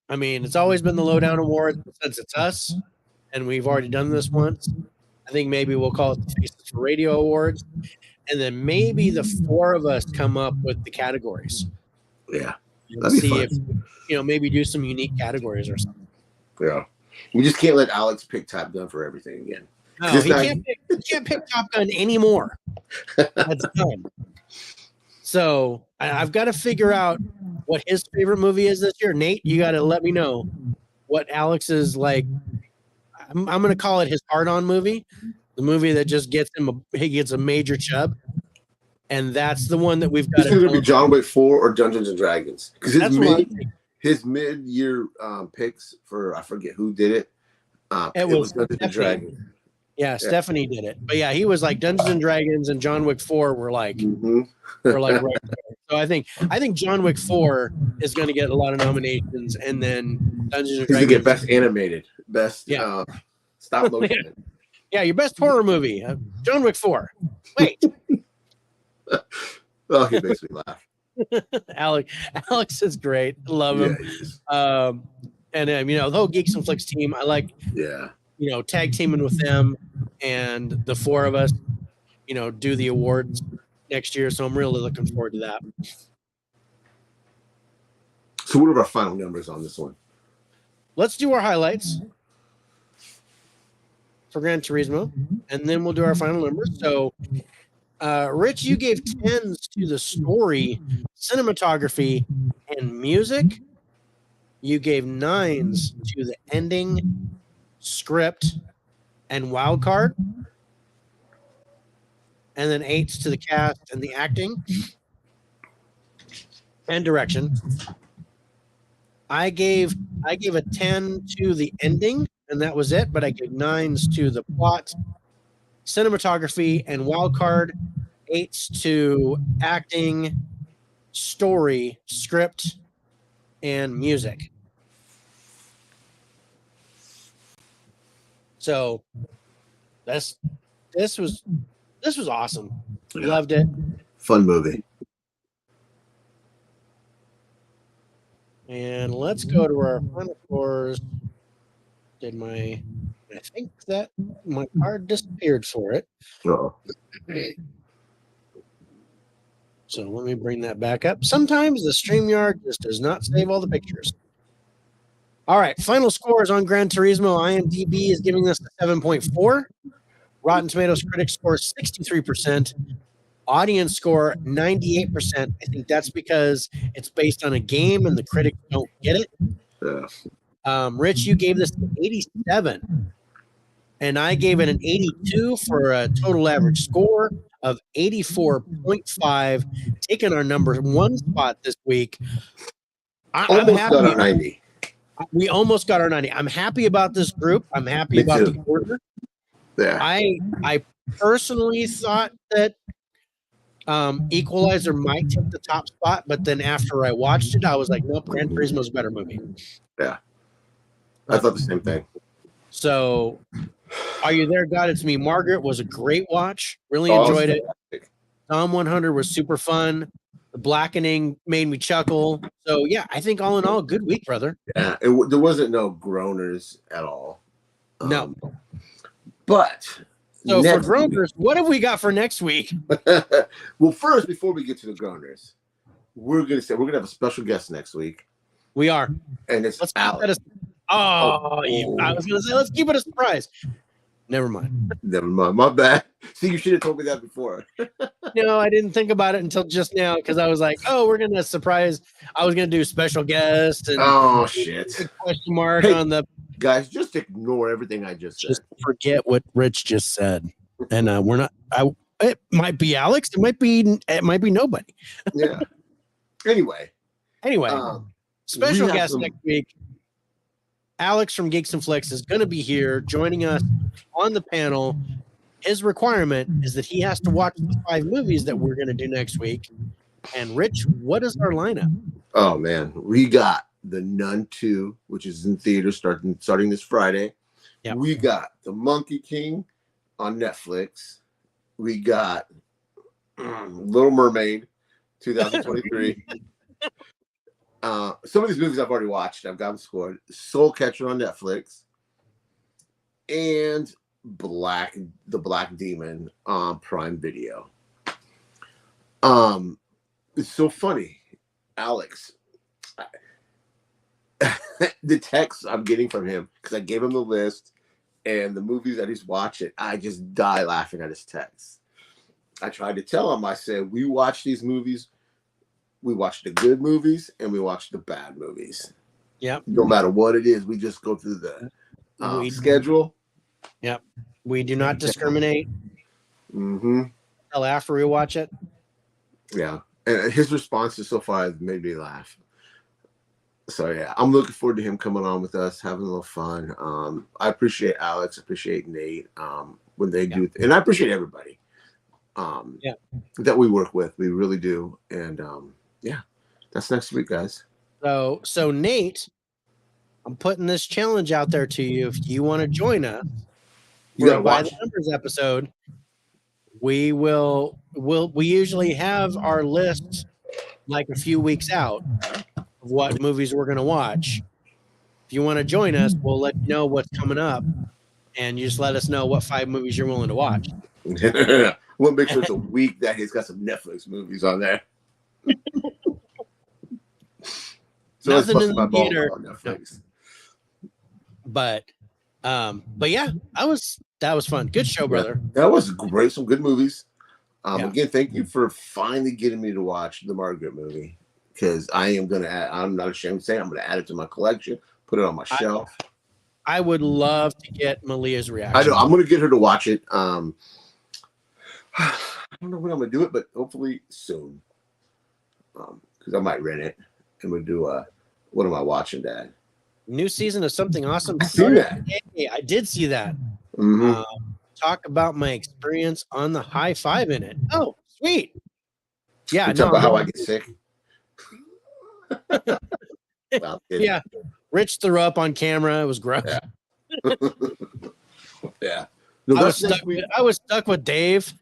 I mean, it's always been the Lowedown Awards since it's us, and we've already done this once. I think maybe we'll call it the Faces for Radio Awards, and then maybe the four of us come up with the categories. Yeah, that'd be fun. If maybe do some unique categories or something. Yeah, we just can't let Alex pick Top Gun for everything again. No, he can't pick Top Gun anymore. That's done. So I've got to figure out what his favorite movie is this year. Nate, you got to let me know what Alex is like. I'm going to call it his hard-on movie, the movie that just gets him he gets a major chub, and that's the one that we've got. It's going to be John Wick 4 or Dungeons and Dragons, because his mid-year picks for, I forget who did it. It was Dungeons and Dragons. Yeah, Stephanie did it, but yeah, he was like Dungeons and Dragons and John Wick 4 were like right there. So I think John Wick 4 is going to get a lot of nominations, and then Dungeons and Dragons. He's going to get best animated, best stop motion. Yeah, your best horror movie, John Wick 4. Wait. Oh, he makes me laugh. Alex is great. Love him. And the whole Geeks and Flicks team, I like. Yeah. Tag teaming with them, and the four of us, do the awards next year. So I'm really looking forward to that. So what are our final numbers on this one? Let's do our highlights for Gran Turismo, and then we'll do our final numbers. So, Rich, you gave 10s to the story, cinematography, and music. You gave 9s to the ending, script, and wild card, and then 8s to the cast and the acting and direction. I gave a 10 to the ending, and that was it, but I gave 9s to the plot, cinematography, and wild card, 8s to acting, story, script, and music. So this was awesome. Loved it. Fun movie. And let's go to our final scores. I think that my card disappeared for it. Oh. So let me bring that back up. Sometimes the StreamYard just does not save all the pictures. All right, final scores on Gran Turismo. IMDb is giving us a 7.4. Rotten Tomatoes critics score 63%. Audience score 98%. I think that's because it's based on a game and the critics don't get it. Yeah. Rich, you gave this an 87, and I gave it an 82 for a total average score of 84.5, taking our number 1 spot this week. I'm happy. Got our 90. We almost got our 90. I'm happy about this group. I'm happy Me about too. the order. Yeah. I personally thought that Equalizer might take the top spot, but then after I watched it, I was like, nope, Gran Turismo is a better movie. Yeah. I thought the same thing. So, Are You There, God? It's Me, Margaret was a great watch. Really enjoyed it. Tom 100 was super fun. The Blackening made me chuckle. So, yeah, I think all in all, good week, brother. Yeah, there wasn't no groaners at all. No. But so for groaners, what have we got for next week? Well, first, before we get to the groaners, we're gonna have a special guest next week. We are, and it's Alex. I was gonna say let's keep it a surprise. Never mind. Never mind. My bad. See, you should have told me that before. No, I didn't think about it until just now because I was like, "Oh, we're gonna surprise." I was gonna do special guest and shit! Question mark on the guys. Just ignore everything I just said. Just forget what Rich just said, and we're not. It might be Alex. It might be nobody. Yeah. Anyway, special guest next week. Alex from Geeks and Flicks is going to be here joining us on the panel. His requirement is that he has to watch the 5 movies that we're going to do next week. And Rich, what is our lineup? Oh man, we got The Nun 2, which is in theaters starting this Friday. Yep. We got The Monkey King on Netflix. We got Little Mermaid 2023. Some of these movies I've already watched. I've got them scored. Soul Catcher on Netflix. And The Black Demon on Prime Video. It's so funny, Alex. The text I'm getting from him, because I gave him the list and the movies that he's watching, I just die laughing at his text. I tried to tell him, I said, we watch these movies. We watch the good movies and we watch the bad movies. Yep. No matter what it is, we just go through the schedule. Yep. We do not discriminate. Mm-hmm. Until after we watch it. Yeah. And his responses so far have made me laugh. So, yeah, I'm looking forward to him coming on with us, having a little fun. I appreciate Alex, appreciate Nate when they do. And I appreciate everybody that we work with. We really do. And, that's next week, guys. So Nate, I'm putting this challenge out there to you. If you want to join us, you gotta By watch the Numbers episode. We usually have our list like a few weeks out of what movies we're going to watch. If you want to join us, we'll let you know what's coming up, and you just let us know what 5 movies you're willing to watch. We'll make sure it's a week that he's got some Netflix movies on there. So Nothing in busting my the balls theater. on Netflix. But yeah, that was fun. Good show, brother. That was great. Some good movies. Yeah. Again, thank you for finally getting me to watch the Margaret movie, because I'm not ashamed to say I'm gonna add it to my collection, put it on my shelf. I would love to get Malia's reaction. I know I'm gonna get her to watch it. I don't know when I'm gonna do it, but hopefully soon. Because I might rent it and we'll do what am I watching, Dad? New season of Something Awesome. I see that. Hey, I did see that. Mm-hmm. Talk about my experience on the high five in it. Oh, sweet. Yeah. You talk about how I get sick. Well, yeah. Rich threw up on camera. It was gross. Yeah. Yeah. No, I was stuck with Dave.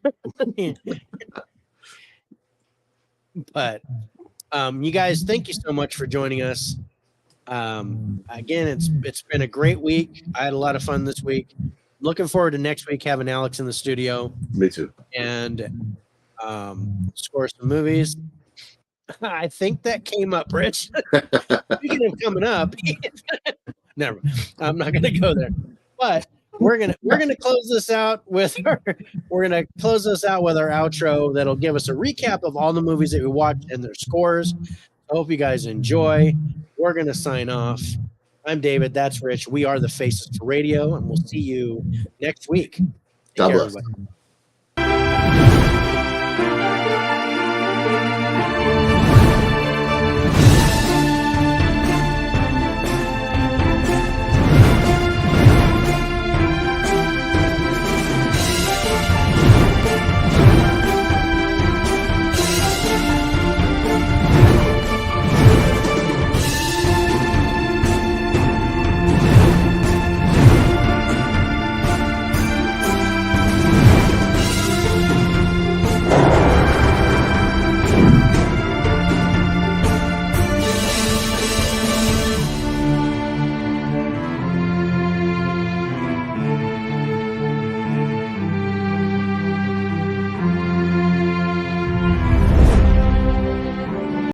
But you guys, thank you so much for joining us. Again, it's been a great week. I had a lot of fun this week. Looking forward to next week having Alex in the studio. Me too. And score some movies. I think that came up, Rich. Speaking of coming up, never. I'm not going to go there. But we're gonna close this out with our outro that'll give us a recap of all the movies that we watched and their scores. I hope you guys enjoy. We're gonna sign off. I'm David. That's Rich. We are the Faces for Radio, and we'll see you next week. God bless.